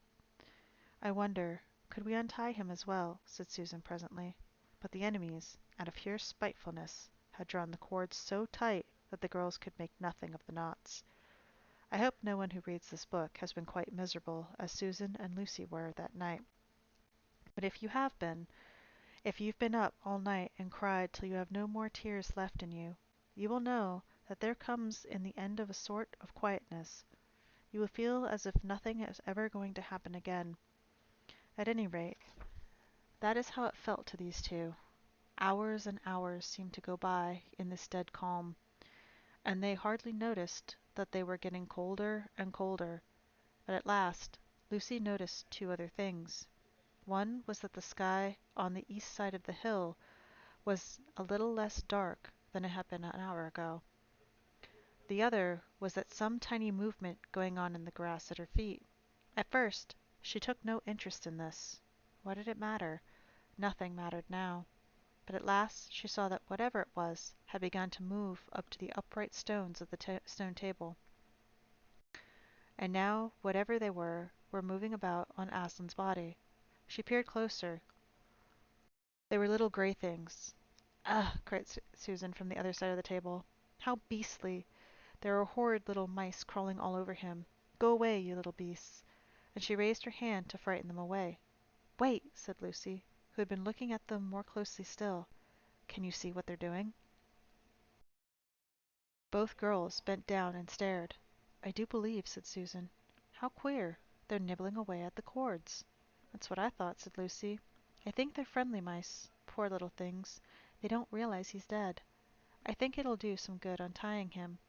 "I wonder, could we untie him as well?" said Susan presently. But the enemies, out of pure spitefulness, had drawn the cords so tight that the girls could make nothing of the knots. I hope no one who reads this book has been quite miserable as Susan and Lucy were that night. But if you have been, if you've been up all night and cried till you have no more tears left in you, you will know that there comes in the end of a sort of quietness. You will feel as if nothing is ever going to happen again. At any rate, that is how it felt to these 2. Hours and hours seemed to go by in this dead calm, and they hardly noticed that they were getting colder and colder. But at last, Lucy noticed two other things. One was that the sky on the east side of the hill was a little less dark than it had been an hour ago. The other was that some tiny movement going on in the grass at her feet. At first, she took no interest in this. What did it matter? Nothing mattered now. But at last she saw that whatever it was had begun to move up to the upright stones of the stone table. And now, whatever they were moving about on Aslan's body. She peered closer. They were little gray things. Ugh, cried Susan from the other side of the table. How beastly! There were horrid little mice crawling all over him. Go away, you little beasts. And she raised her hand to frighten them away. Wait, said Lucy, who had been looking at them more closely still. Can you see what they're doing? Both girls bent down and stared. I do believe, said Susan. How queer. They're nibbling away at the cords. That's what I thought, said Lucy. I think they're friendly mice. Poor little things. They don't realize he's dead. I think it'll do some good untying him.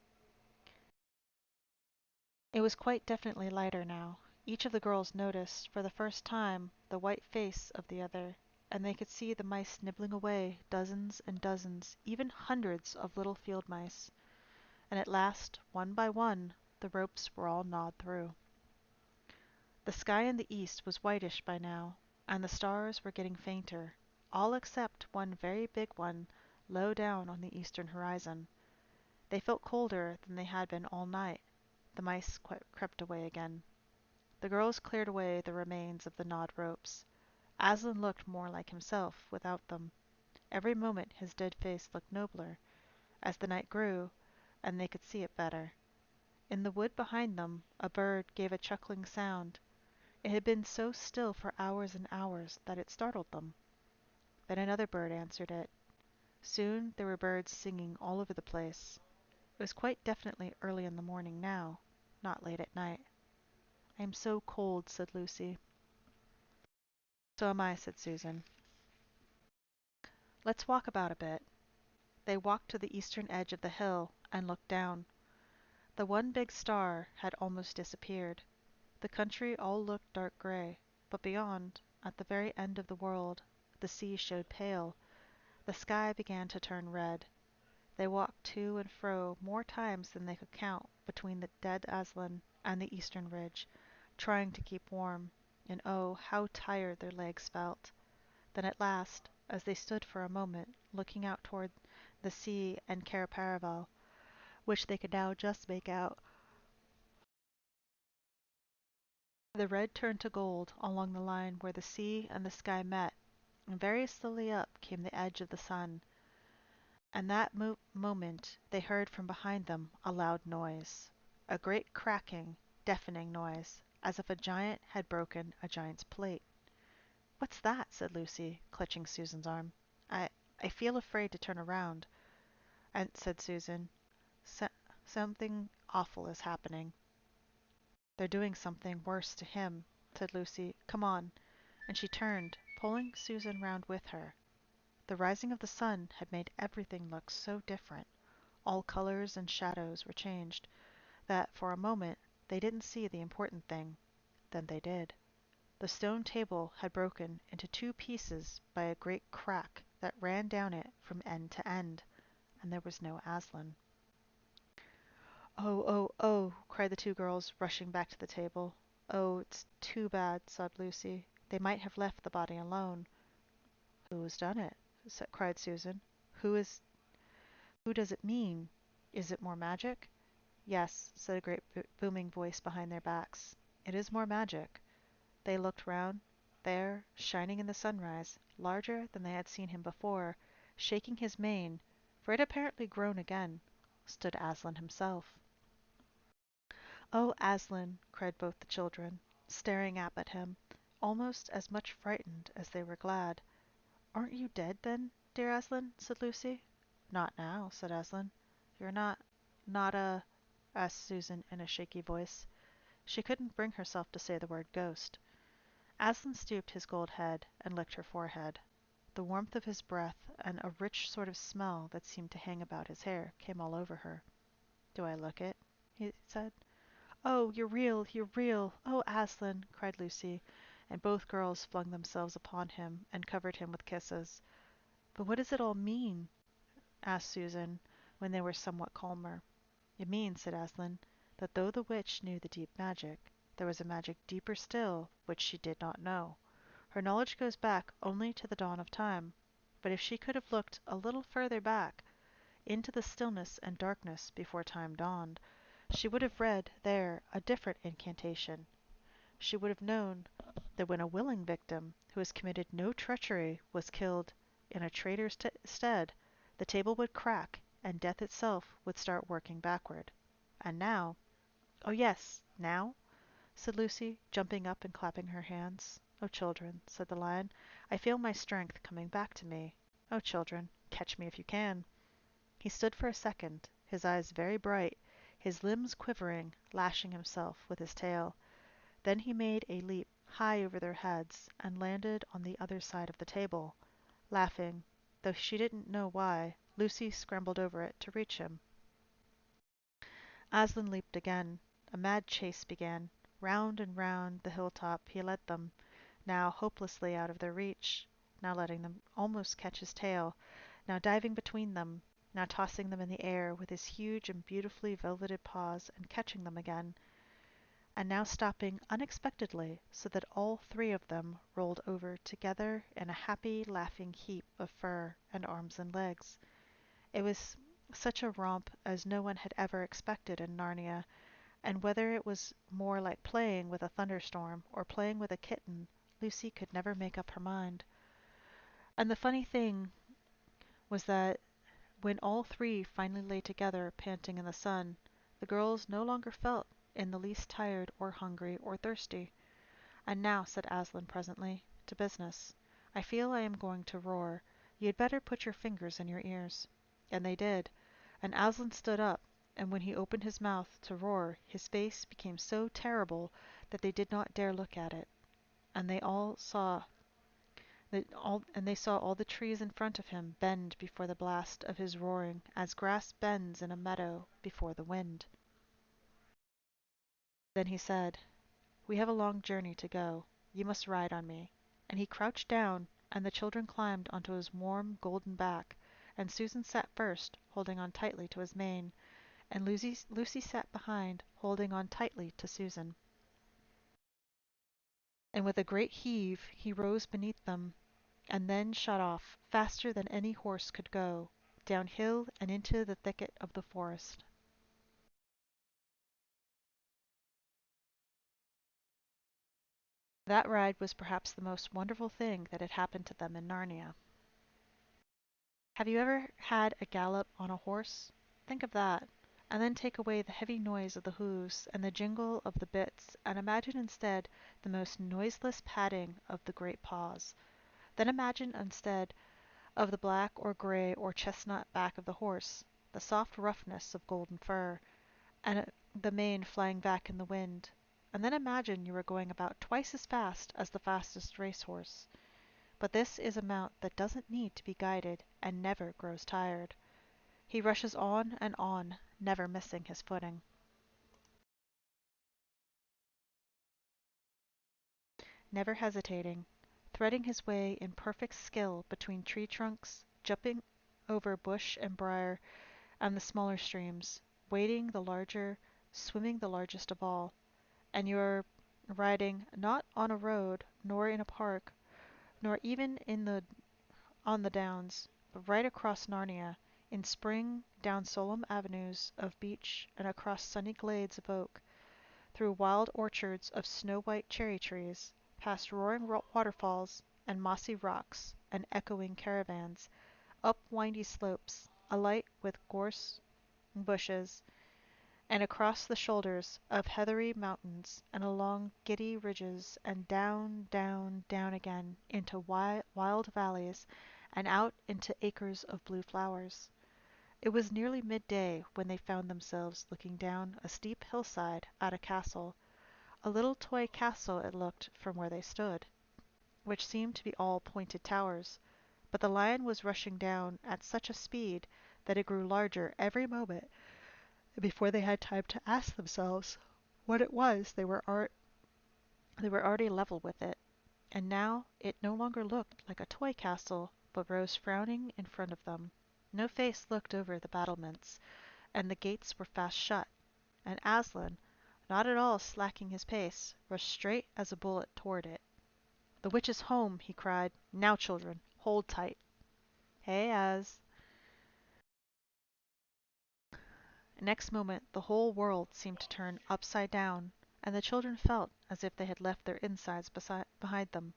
It was quite definitely lighter now. Each of the girls noticed, for the first time, the white face of the other, and they could see the mice nibbling away, dozens and dozens, even hundreds of little field mice. And at last, one by one, the ropes were all gnawed through. The sky in the east was whitish by now, and the stars were getting fainter, all except one very big one low down on the eastern horizon. They felt colder than they had been all night. The mice crept away again. The girls cleared away the remains of the gnawed ropes. Aslan looked more like himself without them. Every moment his dead face looked nobler. As the night grew, and they could see it better. In the wood behind them, a bird gave a chuckling sound. It had been so still for hours and hours that it startled them. Then another bird answered it. Soon there were birds singing all over the place. It was quite definitely early in the morning now, not late at night. I am so cold, said Lucy. So am I, said Susan. Let's walk about a bit. They walked to the eastern edge of the hill and looked down. The one big star had almost disappeared. The country all looked dark gray, but beyond, at the very end of the world, the sea showed pale. The sky began to turn red. They walked to and fro more times than they could count between the dead Aslan and the eastern ridge, trying to keep warm, and oh, how tired their legs felt. Then at last, as they stood for a moment looking out toward the sea and Cair Paravel, which they could now just make out, the red turned to gold along the line where the sea and the sky met, and very slowly up came the edge of the sun. And that moment they heard from behind them a loud noise, a great cracking, deafening noise, as if a giant had broken a giant's plate. What's that? Said Lucy, clutching Susan's arm. I feel afraid to turn around, and said Susan. Something awful is happening. They're doing something worse to him, said Lucy. Come on. And she turned, pulling Susan round with her. The rising of the sun had made everything look so different. All colors and shadows were changed, that for a moment they didn't see the important thing. Then they did. The stone table had broken into two pieces by a great crack that ran down it from end to end, and there was no Aslan. Oh, oh, oh, cried the two girls, rushing back to the table. Oh, it's too bad, sobbed Lucy. They might have left the body alone. Who has done it? Cried Susan. Who does it mean? Is it more magic? Yes, said a great booming voice behind their backs. It is more magic. They looked round. There, shining in the sunrise, larger than they had seen him before, shaking his mane, for it had apparently grown again, stood Aslan himself. Oh, Aslan, cried both the children, staring up at him, almost as much frightened as they were glad. Aren't you dead, then, dear Aslan? Said Lucy. Not now, said Aslan. You're not asked Susan in a shaky voice. She couldn't bring herself to say the word ghost. Aslan stooped his gold head and licked her forehead. The warmth of his breath and a rich sort of smell that seemed to hang about his hair came all over her. Do I look it? He said. Oh, you're real, you're real. Oh, Aslan, cried Lucy, and both girls flung themselves upon him and covered him with kisses. But what does it all mean? Asked Susan, when they were somewhat calmer. It means, said Aslan, that though the witch knew the deep magic, there was a magic deeper still which she did not know. Her knowledge goes back only to the dawn of time. But if she could have looked a little further back, into the stillness and darkness before time dawned, she would have read there a different incantation. She would have known that when a willing victim, who has committed no treachery, was killed in a traitor's stead, the table would crack and death itself would start working backward. And now, oh yes, now, said Lucy, jumping up and clapping her hands. Oh, children, said the lion, I feel my strength coming back to me. Oh, children, catch me if you can. He stood for a second, his eyes very bright, his limbs quivering, lashing himself with his tail. Then he made a leap high over their heads and landed on the other side of the table. Laughing, though she didn't know why, Lucy scrambled over it to reach him. Aslan leaped again. A mad chase began. Round and round the hilltop he led them, now hopelessly out of their reach, now letting them almost catch his tail, now diving between them, now tossing them in the air with his huge and beautifully velveted paws and catching them again, and now stopping unexpectedly so that all three of them rolled over together in a happy, laughing heap of fur and arms and legs. It was such a romp as no one had ever expected in Narnia, and whether it was more like playing with a thunderstorm or playing with a kitten, Lucy could never make up her mind. And the funny thing was that when all three finally lay together panting in the sun, the girls no longer felt in the least tired or hungry or thirsty. And now, said Aslan presently, to business. I feel I am going to roar. You had better put your fingers in your ears. And they did, and Aslan stood up, and when he opened his mouth to roar his face became so terrible that they did not dare look at it, and they saw all the trees in front of him bend before the blast of his roaring as grass bends in a meadow before the wind. Then he said, we have a long journey to go. You must ride on me. And he crouched down, and the children climbed onto his warm, golden back, and Susan sat first, holding on tightly to his mane, and Lucy sat behind, holding on tightly to Susan. And with a great heave he rose beneath them, and then shot off, faster than any horse could go, down hill and into the thicket of the forest. That ride was perhaps the most wonderful thing that had happened to them in Narnia. Have you ever had a gallop on a horse? Think of that, and then take away the heavy noise of the hoofs and the jingle of the bits, and imagine instead the most noiseless padding of the great paws. Then imagine instead of the black or gray or chestnut back of the horse, the soft roughness of golden fur, and the mane flying back in the wind. And then imagine you are going about twice as fast as the fastest racehorse. But this is a mount that doesn't need to be guided and never grows tired. He rushes on and on, never missing his footing. Never hesitating, threading his way in perfect skill between tree trunks, jumping over bush and briar and the smaller streams, wading the larger, swimming the largest of all. And you are riding not on a road, nor in a park, nor even on the downs, but right across Narnia, in spring down solemn avenues of beech and across sunny glades of oak, through wild orchards of snow-white cherry trees, past roaring waterfalls and mossy rocks and echoing caravans, up windy slopes, alight with gorse and bushes, and across the shoulders of heathery mountains and along giddy ridges and down, down, down again into wild valleys and out into acres of blue flowers. It was nearly midday when they found themselves looking down a steep hillside at a castle. A little toy castle it looked from where they stood, which seemed to be all pointed towers. But the lion was rushing down at such a speed that it grew larger every moment Before they had time to ask themselves what it was, they were already level with it, and now it no longer looked like a toy castle, but rose frowning in front of them. No face looked over the battlements, and the gates were fast shut, and Aslan, not at all slacking his pace, rushed straight as a bullet toward it. "The witch is home!" he cried. "Now, children, hold tight." Hey, as Next moment the whole world seemed to turn upside down, and the children felt as if they had left their insides behind them.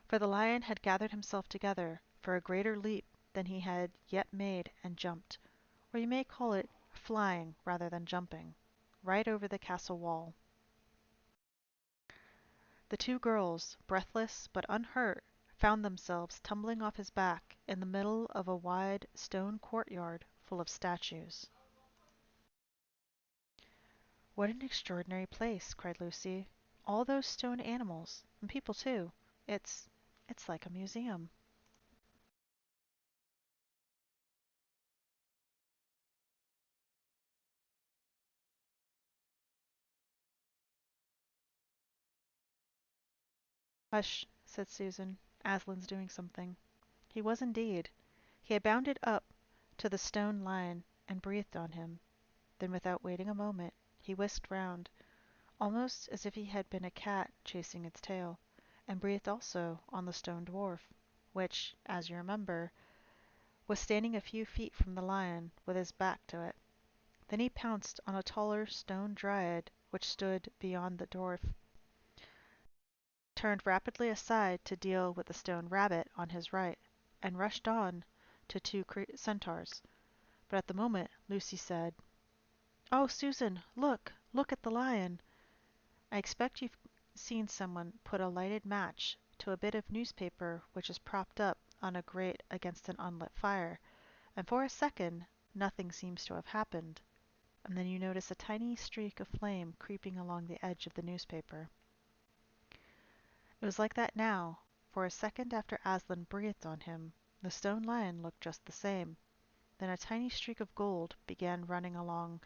For the lion had gathered himself together for a greater leap than he had yet made and jumped, or you may call it flying rather than jumping, right over the castle wall. The two girls, breathless but unhurt, found themselves tumbling off his back in the middle of a wide stone courtyard full of statues. "What an extraordinary place!" cried Lucy. "All those stone animals, and people too. It's like a museum." "Hush," said Susan. "Aslan's doing something." He was indeed. He had bounded up to the stone lion and breathed on him. Then, without waiting a moment, he whisked round, almost as if he had been a cat chasing its tail, and breathed also on the stone dwarf, which, as you remember, was standing a few feet from the lion with his back to it. Then he pounced on a taller stone dryad which stood beyond the dwarf, turned rapidly aside to deal with the stone rabbit on his right, and rushed on to two centaurs. But at the moment Lucy said, "Oh, Susan, look! Look at the lion!" I expect you've seen someone put a lighted match to a bit of newspaper which is propped up on a grate against an unlit fire, and for a second nothing seems to have happened, and then you notice a tiny streak of flame creeping along the edge of the newspaper. It was like that now, for a second after Aslan breathed on him, the stone lion looked just the same. Then a tiny streak of gold began running along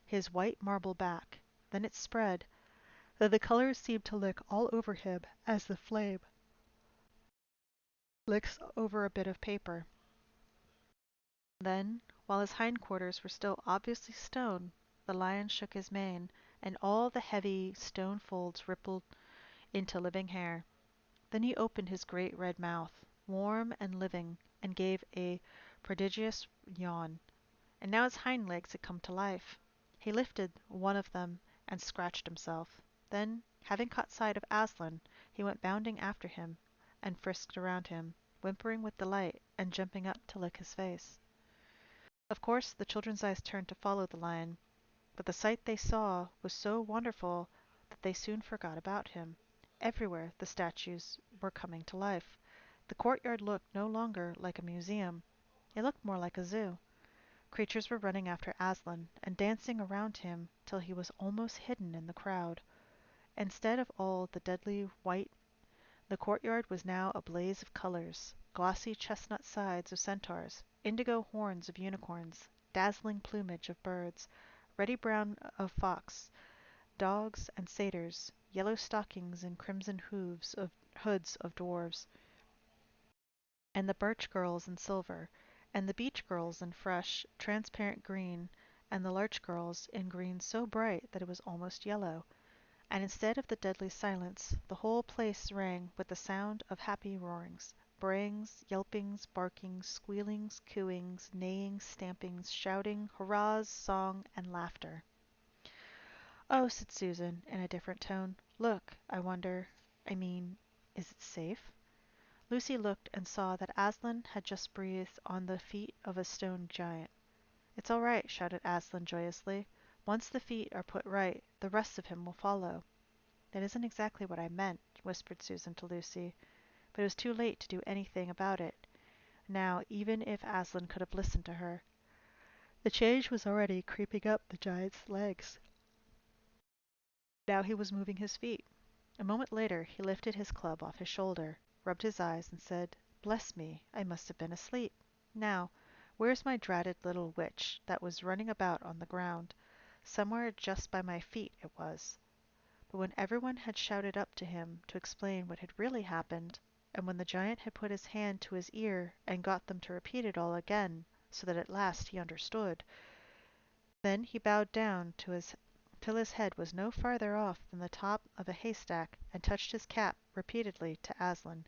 his white marble back. Then it spread, though the colors seemed to lick all over him as the flame licks over a bit of paper. Then, while his hindquarters were still obviously stone, the lion shook his mane, and all the heavy stone folds rippled into living hair. Then he opened his great red mouth, warm and living, and gave a prodigious yawn. And now his hind legs had come to life. He lifted one of them and scratched himself. Then, having caught sight of Aslan, he went bounding after him and frisked around him, whimpering with delight and jumping up to lick his face. Of course, the children's eyes turned to follow the lion, but the sight they saw was so wonderful that they soon forgot about him. Everywhere the statues were coming to life. The courtyard looked no longer like a museum. It looked more like a zoo. Creatures were running after Aslan and dancing around him till he was almost hidden in the crowd. Instead of all the deadly white, the courtyard was now a blaze of colors: glossy chestnut sides of centaurs, indigo horns of unicorns, dazzling plumage of birds, ruddy brown of fox, dogs and satyrs, yellow stockings and crimson hoods of dwarves, and the birch girls in silver, and the beech girls in fresh, transparent green, and the larch girls in green so bright that it was almost yellow. And instead of the deadly silence, the whole place rang with the sound of happy roarings, brayings, yelpings, barkings, squealings, cooings, neighings, stampings, shouting, hurrahs, song, and laughter. "Oh," said Susan, in a different tone. "Look, I mean, is it safe?" Lucy looked and saw that Aslan had just breathed on the feet of a stone giant. "It's all right," shouted Aslan joyously. "Once the feet are put right, the rest of him will follow." "That isn't exactly what I meant," whispered Susan to Lucy, but it was too late to do anything about it now, even if Aslan could have listened to her. The change was already creeping up the giant's legs. Now he was moving his feet. A moment later he lifted his club off his shoulder, rubbed his eyes, and said, "Bless me, I must have been asleep. Now, Where's my dratted little witch that was running about on the ground? Somewhere just by my feet it was. But when everyone had shouted up to him to explain what had really happened, and when the giant had put his hand to his ear and got them to repeat it all again, so that at last he understood, then he bowed down till his head was no farther off than the top of a haystack, and touched his cap repeatedly to Aslan,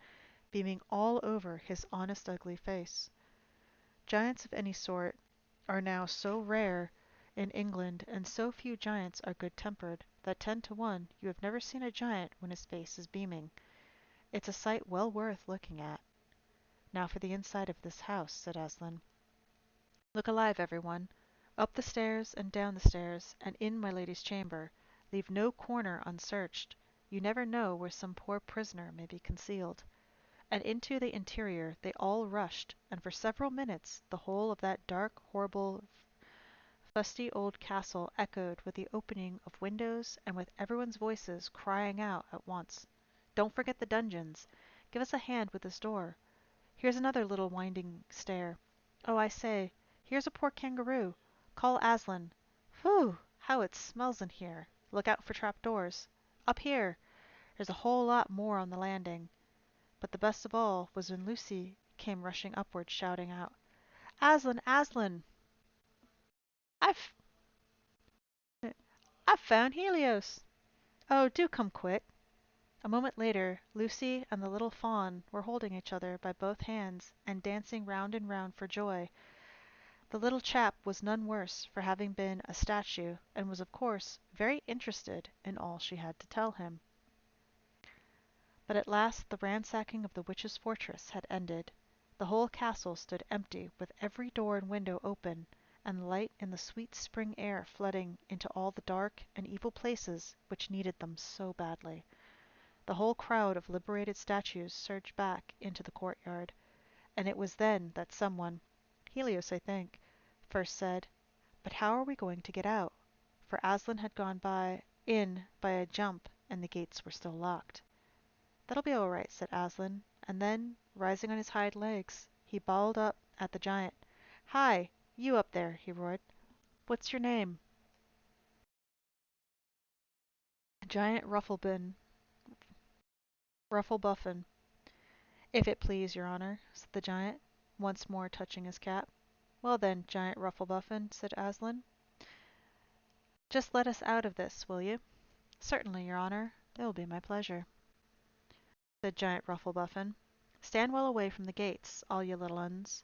beaming all over his honest ugly face. Giants of any sort are now so rare in England, and so few giants are good-tempered, that 10 to 1 you have never seen a giant when his face is beaming. It's a sight well worth looking at. Now for the inside of this house, said Aslan. Look alive, everyone. Up the stairs and down the stairs, and in my lady's chamber. Leave no corner unsearched. You never know where some poor prisoner may be concealed. And into the interior they all rushed, and for several minutes the whole of that dark, horrible, fusty old castle echoed with the opening of windows and with everyone's voices crying out at once, "Don't forget the dungeons! Give us a hand with this door! Here's another little winding stair. Oh, I say, here's a poor kangaroo! Call Aslan! Whew! How it smells in here! Look out for trap doors! Up here! There's a whole lot more on the landing." But the best of all was when Lucy came rushing upward, shouting out, "Aslan! Aslan! I've I've found Helios! Oh, do come quick!" A moment later Lucy and the little fawn were holding each other by both hands and dancing round and round for joy. The little chap was none worse for having been a statue, and was of course very interested in all she had to tell him. But at last the ransacking of the witch's fortress had ended. The whole castle stood empty, with every door and window open, and the light in the sweet spring air flooding into all the dark and evil places which needed them so badly. The whole crowd of liberated statues surged back into the courtyard, and it was then that someone, Helios I think, first said, "But how are we going to get out?" For Aslan had gone in by a jump, and the gates were still locked. "That'll be all right," said Aslan, and then, rising on his hind legs, he bawled up at the giant. "Hi, you up there!" he roared. "What's your name?" "Giant Rufflebuffin, if it please your honor," said the giant, once more touching his cap. "Well then, Giant Rufflebuffin," said Aslan, "just let us out of this, will you?" "Certainly, your honor. It will be my pleasure," said Giant Rufflebuffin. "Stand well away from the gates, all you little uns."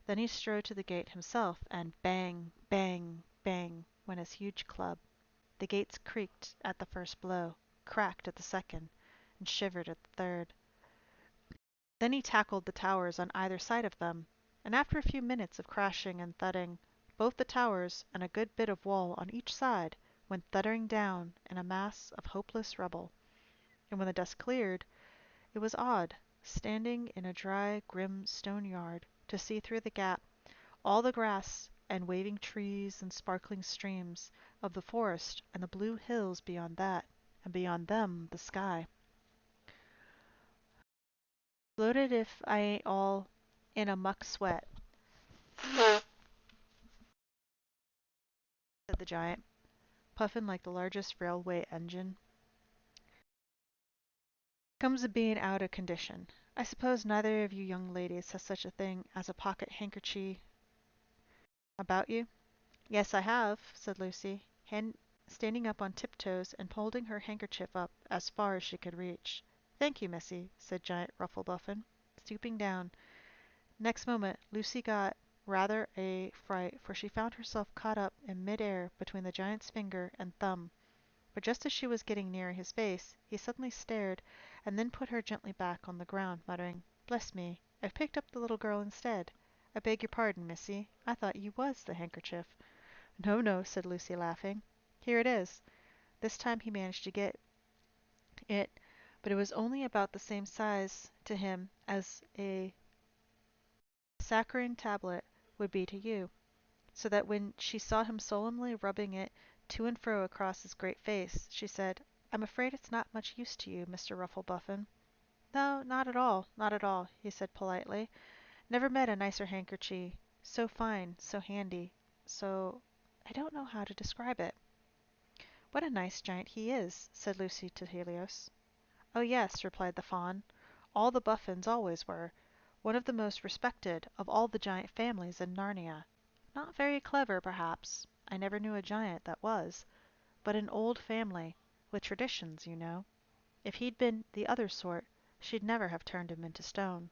Then he strode to the gate himself, and bang, bang, bang went his huge club. The gates creaked at the first blow, cracked at the second, and shivered at the third. Then he tackled the towers on either side of them, and after a few minutes of crashing and thudding, both the towers and a good bit of wall on each side went thuttering down in a mass of hopeless rubble. And when the dust cleared, it was odd, standing in a dry, grim stone yard, to see through the gap all the grass and waving trees and sparkling streams of the forest and the blue hills beyond that, and beyond them the sky. "Bloated if I ain't all in a muck sweat," said the giant, puffing like the largest railway engine. "Comes of being out of condition. I suppose neither of you young ladies has such a thing as a pocket handkerchief about you?" "Yes, I have," said Lucy, standing up on tiptoes and holding her handkerchief up as far as she could reach. "Thank you, missy," said Giant Rufflebuffin, stooping down. Next moment Lucy got rather a fright, for she found herself caught up in mid-air between the giant's finger and thumb. But just as she was getting near his face, he suddenly stared, and then put her gently back on the ground, muttering, "Bless me, I've picked up the little girl instead. I beg your pardon, missy. I thought you was the handkerchief." "No, no," said Lucy, laughing. "Here it is." This time he managed to get it, but it was only about the same size to him as a saccharine tablet would be to you, so that when she saw him solemnly rubbing it to and fro across his great face, she said, "I'm afraid it's not much use to you, Mr. Rufflebuffin." "No, not at all, not at all," he said politely. "Never met a nicer handkerchief So fine, so handy, so I don't know how to describe it. What a nice giant he is, said Lucy to Helios. Oh yes, replied the fawn. All the Buffins always were. One of the most respected of all the giant families in Narnia. Not very clever, perhaps. I never knew a giant that was. But an old family, with traditions, you know. If he'd been the other sort, she'd never have turned him into stone.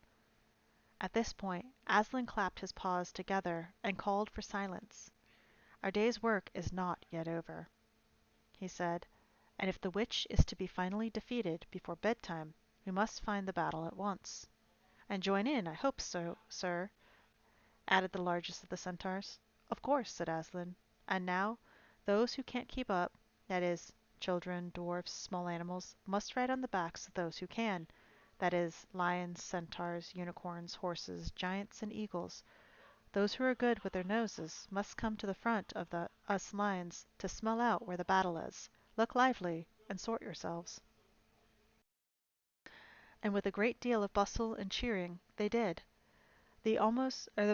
At this point, Aslan clapped his paws together and called for silence. Our day's work is not yet over, he said, and if the witch is to be finally defeated before bedtime, we must find the battle at once. And join in, I hope so, sir, added the largest of the centaurs. Of course, said Aslan. And now, those who can't keep up, that is, children, dwarfs, small animals, must ride on the backs of those who can, that is, lions, centaurs, unicorns, horses, giants, and eagles. Those who are good with their noses must come to the front of us lions to smell out where the battle is. Look lively, and sort yourselves. And with a great deal of bustle and cheering, they did. The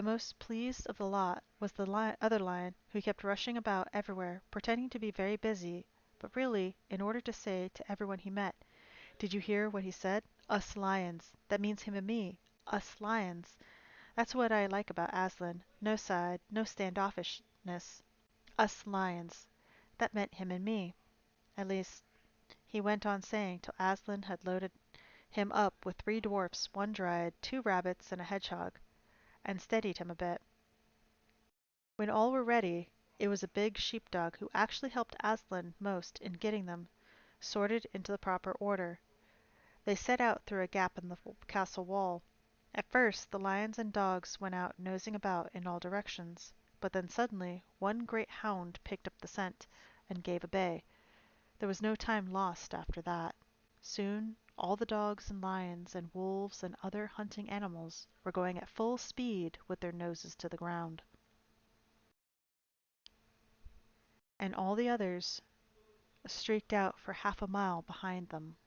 most pleased of the lot was the other lion, who kept rushing about everywhere, pretending to be very busy, but really, in order to say to everyone he met, "Did you hear what he said? Us lions. That means him and me. Us lions. That's what I like about Aslan. No side, no standoffishness. Us lions. That meant him and me. At least, he went on saying till Aslan had loaded him up with 3 dwarfs, 1 dryad, 2 rabbits, and a hedgehog, and steadied him a bit. When all were ready, it was a big sheepdog who actually helped Aslan most in getting them sorted into the proper order. They set out through a gap in the castle wall. At first the lions and dogs went out nosing about in all directions, but then suddenly one great hound picked up the scent and gave a bay. There was no time lost after that. Soon all the dogs and lions and wolves and other hunting animals were going at full speed with their noses to the ground. And all the others streaked out for half a mile behind them.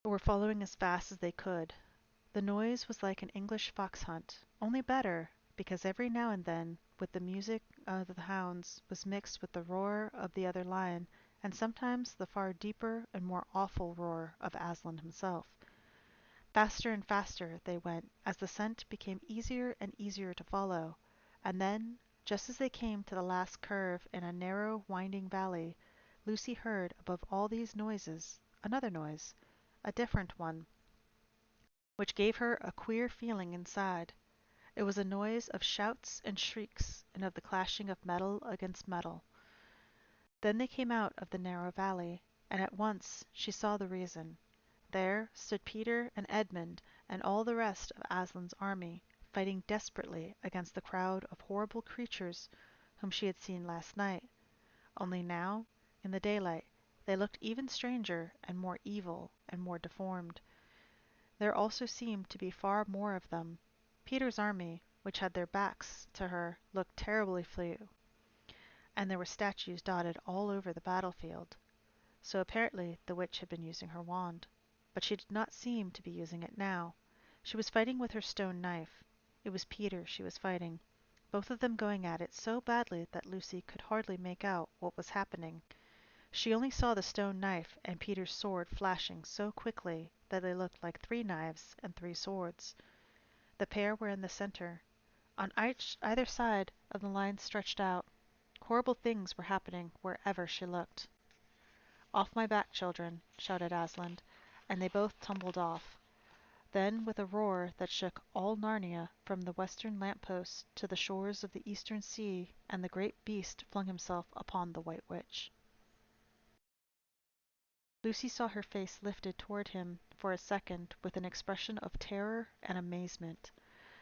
Were following as fast as they could. The noise was like an English fox hunt, only better, because every now and then, with the music of the hounds, was mixed with the roar of the other lion, and sometimes the far deeper and more awful roar of Aslan himself. Faster and faster they went, as the scent became easier and easier to follow, and then, just as they came to the last curve in a narrow, winding valley, Lucy heard above all these noises another noise, a different one, which gave her a queer feeling inside. It was a noise of shouts and shrieks, and of the clashing of metal against metal. Then they came out of the narrow valley, and at once she saw the reason. There stood Peter and Edmund and all the rest of Aslan's army, fighting desperately against the crowd of horrible creatures whom she had seen last night. Only now, in the daylight, they looked even stranger and more evil and more deformed. There also seemed to be far more of them. Peter's army, which had their backs to her, looked terribly few, and there were statues dotted all over the battlefield. So apparently the witch had been using her wand. But she did not seem to be using it now. She was fighting with her stone knife. It was Peter she was fighting, both of them going at it so badly that Lucy could hardly make out what was happening. She only saw the stone knife and Peter's sword flashing so quickly that they looked like 3 knives and 3 swords. The pair were in the center. On either side of the line stretched out. Horrible things were happening wherever she looked. "Off my back, children!" shouted Aslan, and they both tumbled off. Then, with a roar that shook all Narnia from the western lamp post to the shores of the eastern sea, and the great beast flung himself upon the White Witch. Lucy saw her face lifted toward him for a second with an expression of terror and amazement.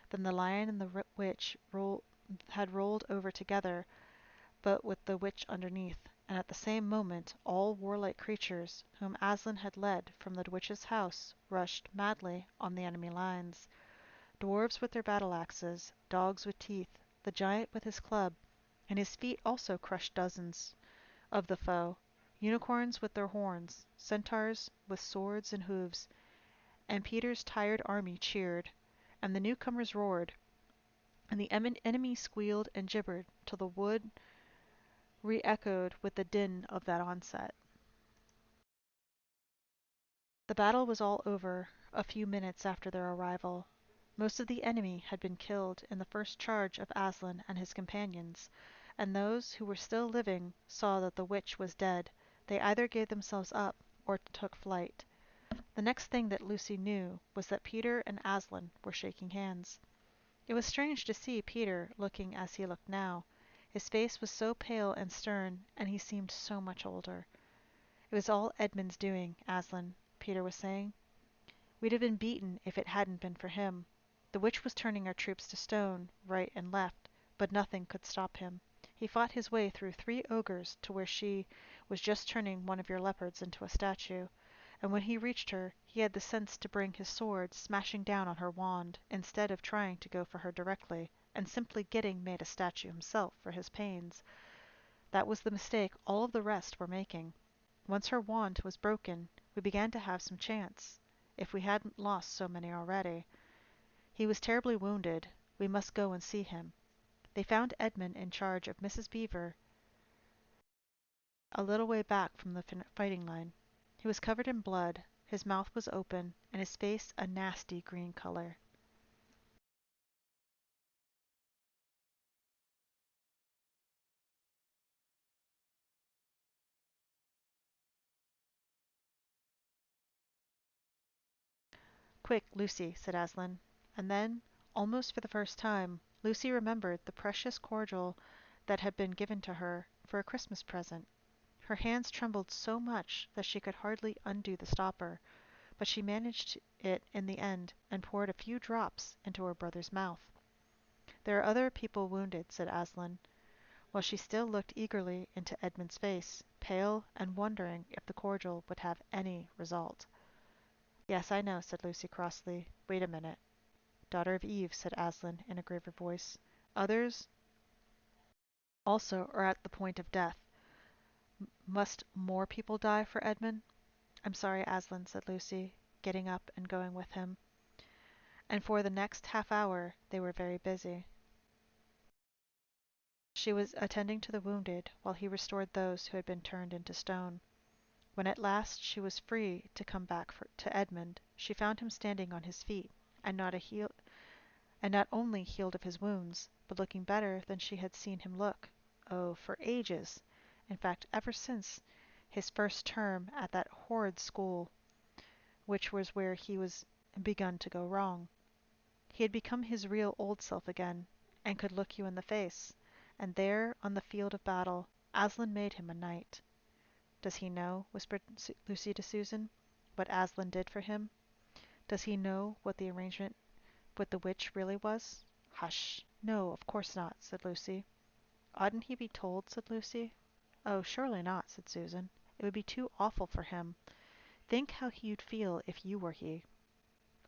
Then the lion and the witch had rolled over together, but with the witch underneath, and at the same moment all warlike creatures whom Aslan had led from the witch's house rushed madly on the enemy lines. Dwarves with their battle axes, dogs with teeth, the giant with his club, and his feet also crushed dozens of the foe, unicorns with their horns, centaurs with swords and hooves, and Peter's tired army cheered, and the newcomers roared, and the enemy squealed and gibbered till the wood re-echoed with the din of that onset. The battle was all over a few minutes after their arrival. Most of the enemy had been killed in the first charge of Aslan and his companions, and those who were still living saw that the witch was dead. They either gave themselves up or took flight. The next thing that Lucy knew was that Peter and Aslan were shaking hands. It was strange to see Peter looking as he looked now. His face was so pale and stern, and he seemed so much older. It was all Edmund's doing, Aslan, Peter was saying. We'd have been beaten if it hadn't been for him. The witch was turning our troops to stone, right and left, but nothing could stop him. He fought his way through 3 ogres to where she was just turning one of your leopards into a statue, and when he reached her, he had the sense to bring his sword smashing down on her wand, instead of trying to go for her directly, and simply getting made a statue himself for his pains. That was the mistake all of the rest were making. Once her wand was broken, we began to have some chance, if we hadn't lost so many already. He was terribly wounded. We must go and see him. They found Edmund in charge of Mrs. Beaver a little way back from the fighting line. He was covered in blood, his mouth was open, and his face a nasty green color. Quick, Lucy, said Aslan. And then, almost for the first time, Lucy remembered the precious cordial that had been given to her for a Christmas present. Her hands trembled so much that she could hardly undo the stopper, but she managed it in the end and poured a few drops into her brother's mouth. There are other people wounded, said Aslan, while she still looked eagerly into Edmund's face, pale and wondering if the cordial would have any result. Yes, I know, said Lucy crossly. Wait a minute. Daughter of Eve, said Aslan in a graver voice. Others also are at the point of death. Must more people die for Edmund? I'm sorry, Aslan, said Lucy, getting up and going with him. And for the next half hour they were very busy. She was attending to the wounded while he restored those who had been turned into stone. When at last she was free to come back to Edmund, she found him standing on his feet, and not only healed of his wounds, but looking better than she had seen him look, oh, for ages, in fact ever since his first term at that horrid school, which was where he was begun to go wrong. He had become his real old self again, and could look you in the face, and there on the field of battle Aslan made him a knight. Does he know, whispered Lucy to Susan, what Aslan did for him? Does he know what the arrangement with the witch really was? Hush! No, of course not, said Lucy. Oughtn't he be told? Said Lucy. Oh, surely not, said Susan. It would be too awful for him. Think how he'd feel if you were he.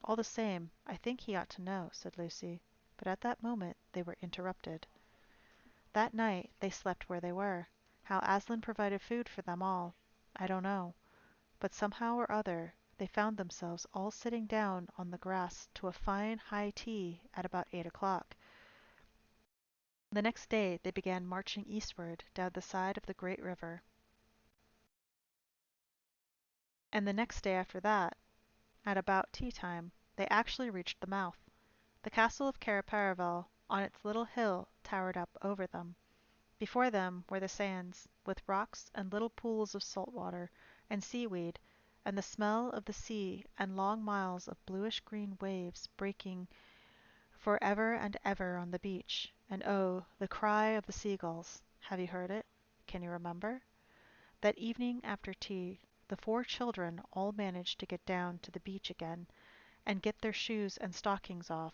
All the same, I think he ought to know, said Lucy. But at that moment they were interrupted. That night they slept where they were. How Aslan provided food for them all, I don't know. But somehow or other they found themselves all sitting down on the grass to a fine high tea at about 8 o'clock. The next day they began marching eastward down the side of the great river. And the next day after that, at about tea time, they actually reached the mouth. The castle of Caraparavel on its little hill towered up over them. Before them were the sands, with rocks and little pools of salt water and seaweed, and the smell of the sea and long miles of bluish-green waves breaking for ever and ever on the beach. And oh, the cry of the seagulls! Have you heard it? Can you remember? That evening after tea, the 4 children all managed to get down to the beach again and get their shoes and stockings off.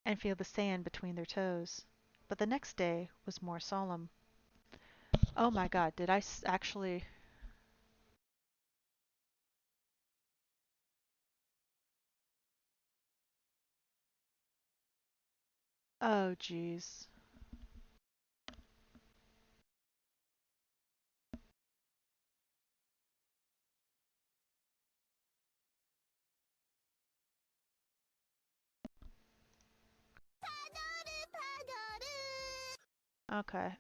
And feel the sand between their toes. But the next day was more solemn. Oh my God, did I actually... Oh, geez. Okay.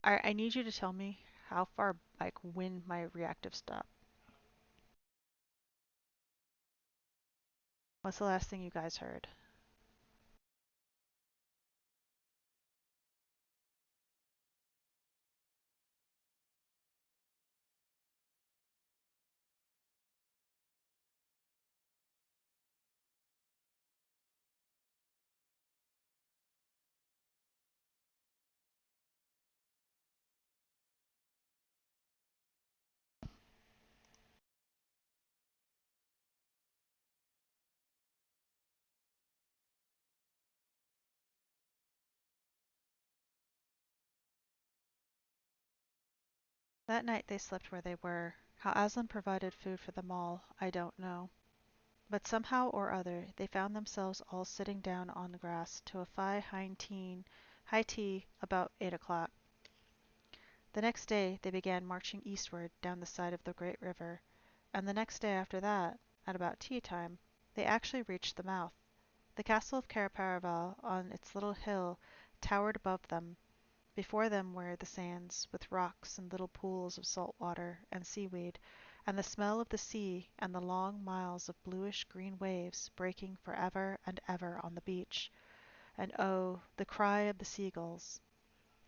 I need you to tell me how far, like, when my reactive stop. What's the last thing you guys heard? That night they slept where they were. How Aslan provided food for them all, I don't know. But somehow or other they found themselves all sitting down on the grass to a high tea about 8 o'clock. The next day they began marching eastward down the side of the great river, and the next day after that, at about tea time, they actually reached the mouth. The castle of Caraparaval on its little hill towered above them. Before them were the sands, with rocks and little pools of salt water and seaweed, and the smell of the sea and the long miles of bluish green waves breaking for ever and ever on the beach. And oh, the cry of the seagulls.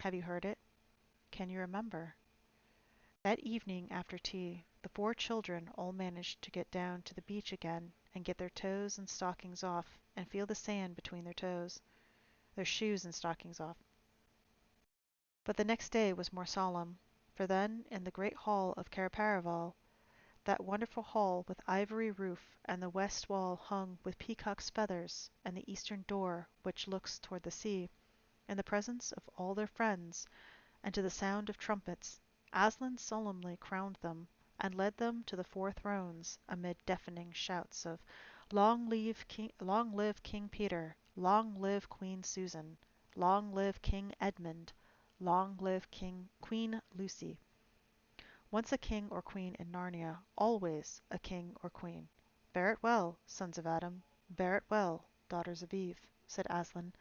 Have you heard it? Can you remember? That evening after tea, the four children all managed to get down to the beach again and get their toes and stockings off and feel the sand between their toes, their shoes and stockings off. But the next day was more solemn, for then in the great hall of Caraparaval, that wonderful hall with ivory roof and the west wall hung with peacock's feathers and the eastern door which looks toward the sea, in the presence of all their friends and to the sound of trumpets, Aslan solemnly crowned them and led them to the four thrones amid deafening shouts of Long live King Peter! Long live Queen Susan! Long live King Edmund! Long live Queen Lucy! Once a king or queen in Narnia, always a king or queen. Bear it well, sons of Adam, bear it well, daughters of Eve, said Aslan,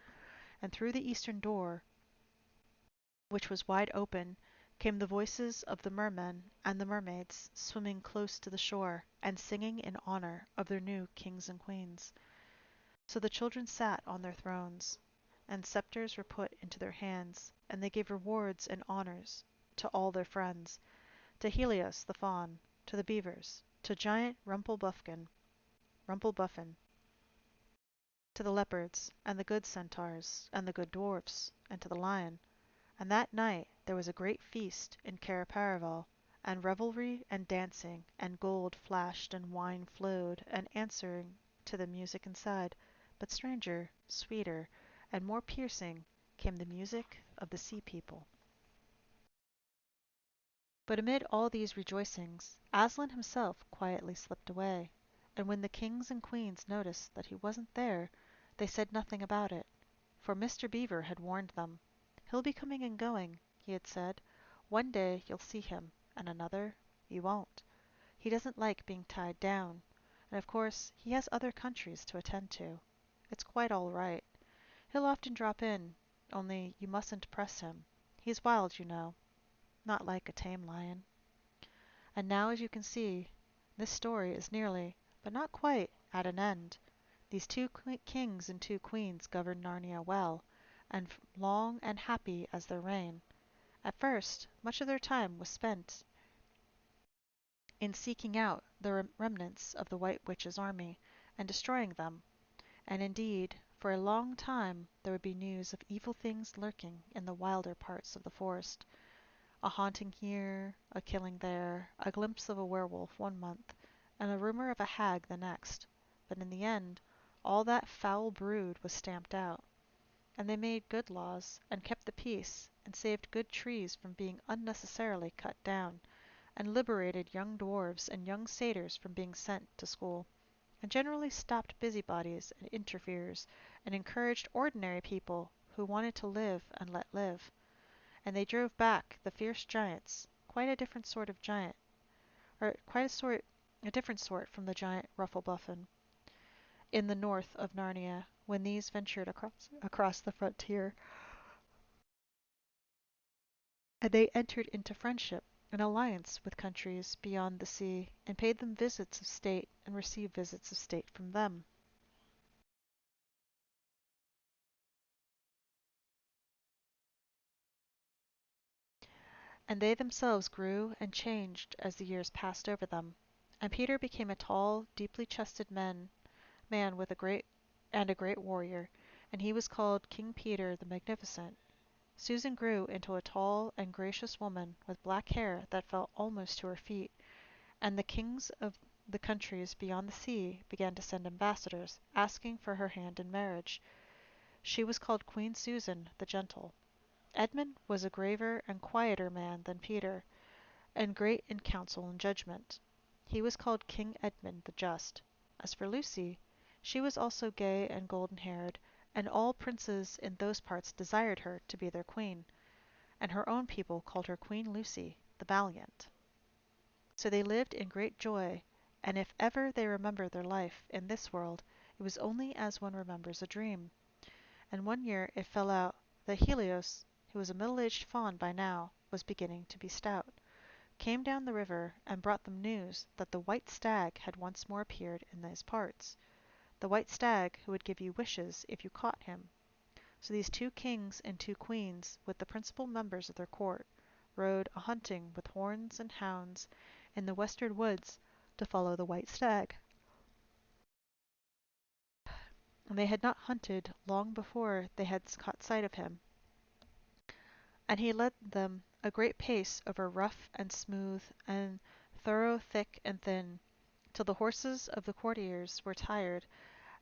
and through the eastern door, which was wide open, came the voices of the mermen and the mermaids swimming close to the shore and singing in honor of their new kings and queens. So the children sat on their thrones, and scepters were put into their hands, and they gave rewards and honors to all their friends, to Helios the fawn, to the beavers, to giant Rumpelbuffin, to the leopards, and the good centaurs, and the good dwarfs, and to the lion. And that night there was a great feast in Caraparaval, and revelry and dancing, and gold flashed and wine flowed, and answering to the music inside, but stranger, sweeter, and more piercing came the music of the sea people. But amid all these rejoicings, Aslan himself quietly slipped away, and when the kings and queens noticed that he wasn't there, they said nothing about it, for Mr. Beaver had warned them. He'll be coming and going, he had said. One day you'll see him, and another you won't. He doesn't like being tied down, and of course he has other countries to attend to. It's quite all right. He'll often drop in, only you mustn't press him. He's wild, you know, not like a tame lion. And now, as you can see, this story is nearly, but not quite, at an end. These two kings and two queens governed Narnia well, and long and happy as their reign. At first, much of their time was spent in seeking out the remnants of the White Witch's army and destroying them, and indeed, for a long time there would be news of evil things lurking in the wilder parts of the forest. A haunting here, a killing there, a glimpse of a werewolf one month, and a rumor of a hag the next. But in the end, all that foul brood was stamped out, and they made good laws, and kept the peace, and saved good trees from being unnecessarily cut down, and liberated young dwarfs and young satyrs from being sent to school, and generally stopped busybodies and interferers, and encouraged ordinary people who wanted to live and let live. And they drove back the fierce giants, quite a different sort of giant, or a different sort from the giant Rufflebuffin in the north of Narnia when these ventured across the frontier. and they entered into friendship and alliance with countries beyond the sea, and paid them visits of state and received visits of state from them. And they themselves grew and changed as the years passed over them. And Peter became a tall, deeply chested man with a great warrior, and he was called King Peter the Magnificent. Susan grew into a tall and gracious woman with black hair that fell almost to her feet, and the kings of the countries beyond the sea began to send ambassadors, asking for her hand in marriage. She was called Queen Susan the Gentle. Edmund was a graver and quieter man than Peter, and great in counsel and judgment. He was called King Edmund the Just. As for Lucy, she was also gay and golden-haired, and all princes in those parts desired her to be their queen, and her own people called her Queen Lucy the Valiant. So they lived in great joy, and if ever they remembered their life in this world, it was only as one remembers a dream. And one year it fell out that Helios, who was a middle-aged faun by now, was beginning to be stout, came down the river and brought them news that the white stag had once more appeared in these parts, the white stag who would give you wishes if you caught him. So these two kings and two queens, with the principal members of their court, rode a-hunting with horns and hounds in the western woods to follow the white stag. And they had not hunted long before they had caught sight of him, and he led them a great pace over rough and smooth and thorough, thick and thin, till the horses of the courtiers were tired,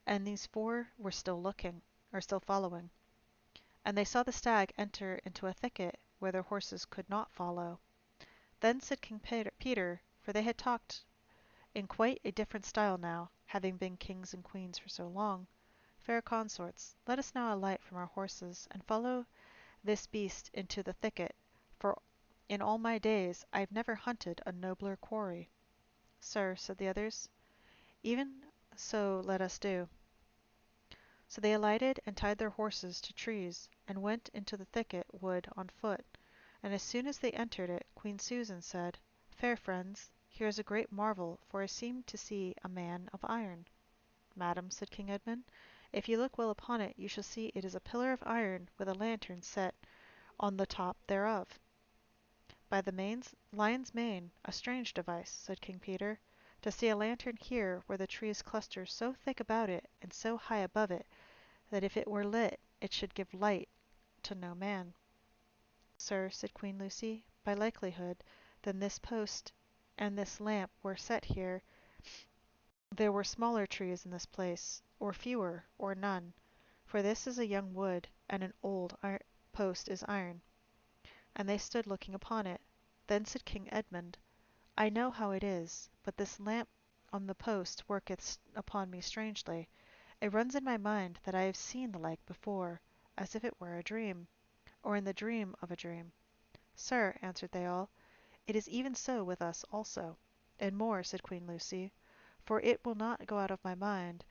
and these four were still looking, or still following. And they saw the stag enter into a thicket where their horses could not follow. Then said King Peter, for they had talked in quite a different style now, having been kings and queens for so long, fair consorts, let us now alight from our horses, and follow this beast into the thicket, for in all my days I have never hunted a nobler quarry. Sir, said the others, even so let us do. So they alighted and tied their horses to trees, and went into the thicket wood on foot. And as soon as they entered it, Queen Susan said, Fair friends, here is a great marvel, for I seem to see a man of iron. Madam, said King Edmund, if you look well upon it, you shall see it is a pillar of iron with a lantern set on the top thereof. By the lion's mane, a strange device, said King Peter, to see a lantern here where the trees cluster so thick about it and so high above it, that if it were lit it should give light to no man. Sir, said Queen Lucy, by likelihood, then this post and this lamp were set here, there were smaller trees in this place, or fewer, or none, for this is a young wood, and an old post is iron. And they stood looking upon it. Then said King Edmund, I know how it is, but this lamp on the post worketh upon me strangely. It runs in my mind that I have seen the like before, as if it were a dream, or in the dream of a dream. Sir, answered they all, it is even so with us also. And more, said Queen Lucy, for it will not go out of my mind,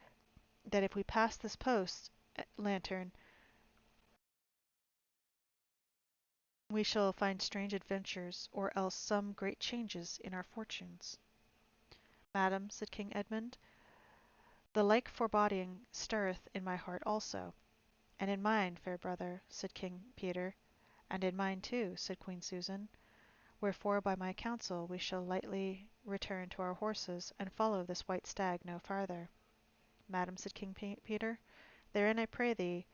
that if we pass this post lantern, we shall find strange adventures, or else some great changes in our fortunes. Madam, said King Edmund, the like foreboding stirreth in my heart also. And in mine, fair brother, said King Peter. And in mine too, said Queen Susan. Wherefore by my counsel we shall lightly return to our horses, and follow this white stag no farther. Madam, said King Peter, therein I pray thee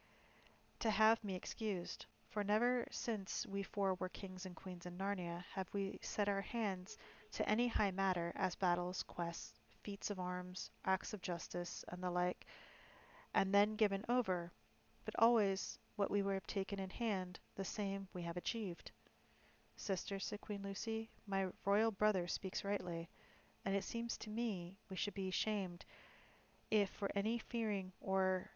to have me excused, for never since we four were kings and queens in Narnia have we set our hands to any high matter, as battles, quests, feats of arms, acts of justice, and the like, and then given over, but always what we have taken in hand, the same we have achieved. Sister, said Queen Lucy, my royal brother speaks rightly, and it seems to me we should be shamed if for any fearing or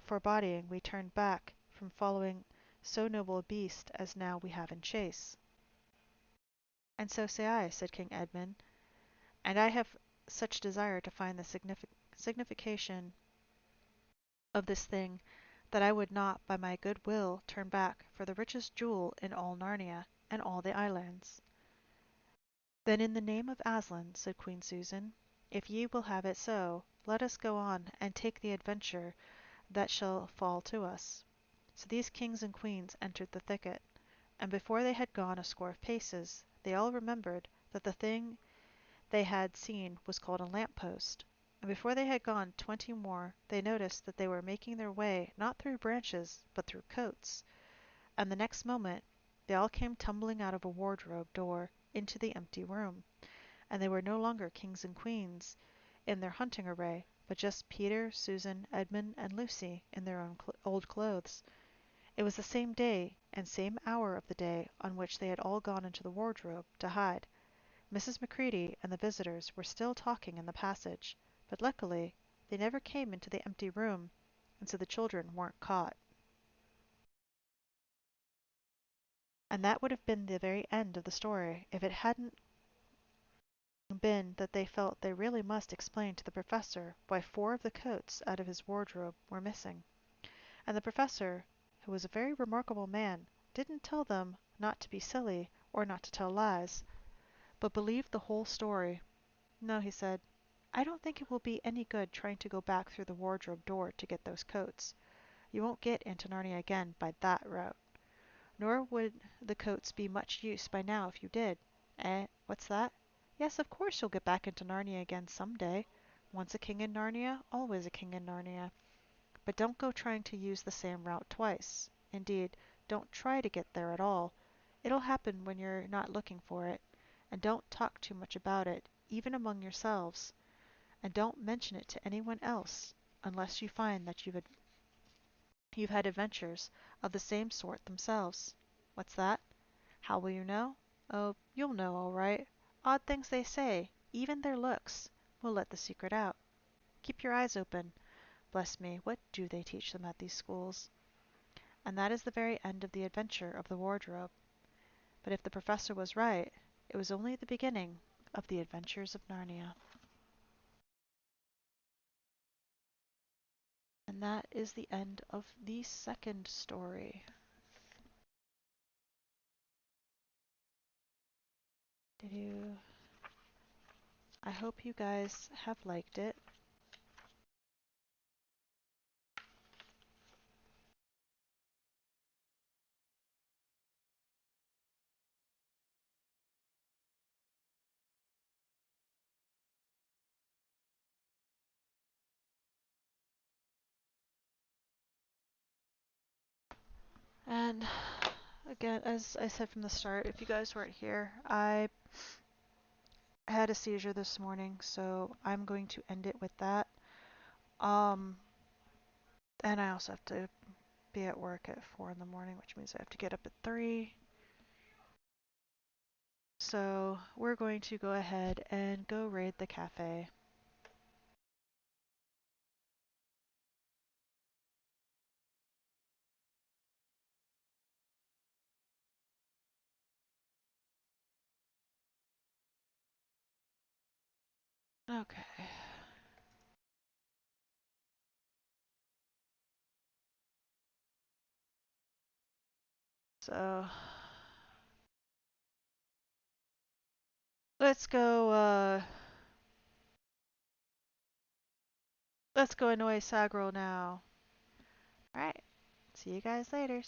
foreboding we turned back from following so noble a beast as now we have in chase. And so say I, said King Edmund, and I have such desire to find the signification of this thing, that I would not by my good will turn back for the richest jewel in all Narnia, and all the islands. Then in the name of Aslan, said Queen Susan, if ye will have it so, let us go on and take the adventure that shall fall to us. So these kings and queens entered the thicket, and before they had gone a score of paces, they all remembered that the thing they had seen was called a lamp post, and before they had gone 20 more they noticed that they were making their way not through branches but through coats, and the next moment they all came tumbling out of a wardrobe door into the empty room, and they were no longer kings and queens in their hunting array, but just Peter, Susan, Edmund, and Lucy in their own old clothes. It was the same day and same hour of the day on which they had all gone into the wardrobe to hide. Mrs. Macready and the visitors were still talking in the passage, but luckily they never came into the empty room, and so the children weren't caught. And that would have been the very end of the story if it hadn't been that they felt they really must explain to the professor why 4 of the coats out of his wardrobe were missing. And the professor, who was a very remarkable man, didn't tell them not to be silly or not to tell lies, but believed the whole story. No, he said, I don't think it will be any good trying to go back through the wardrobe door to get those coats. You won't get into Narnia again by that route. Nor would the coats be much use by now if you did. Eh, what's that? Yes, of course you'll get back into Narnia again some day. Once a king in Narnia, always a king in Narnia. But don't go trying to use the same route twice. Indeed, don't try to get there at all. It'll happen when you're not looking for it. And don't talk too much about it, even among yourselves. And don't mention it to anyone else, unless you find that you've had adventures of the same sort themselves. What's that? How will you know? Oh, you'll know all right. Odd things they say, even their looks, will let the secret out. Keep your eyes open. Bless me, what do they teach them at these schools? And that is the very end of the adventure of the wardrobe. But if the professor was right, it was only the beginning of the adventures of Narnia. And that is the end of the second story. Did you? I hope you guys have liked it. And again, as I said from the start, if you guys weren't here, I had a seizure this morning, so I'm going to end it with that. Um, and I also have to be at work at 4 in the morning, which means I have to get up at 3. So we're going to go ahead and go raid the cafe. Okay. So let's go let's go annoy Sagro now. Alright. See you guys later.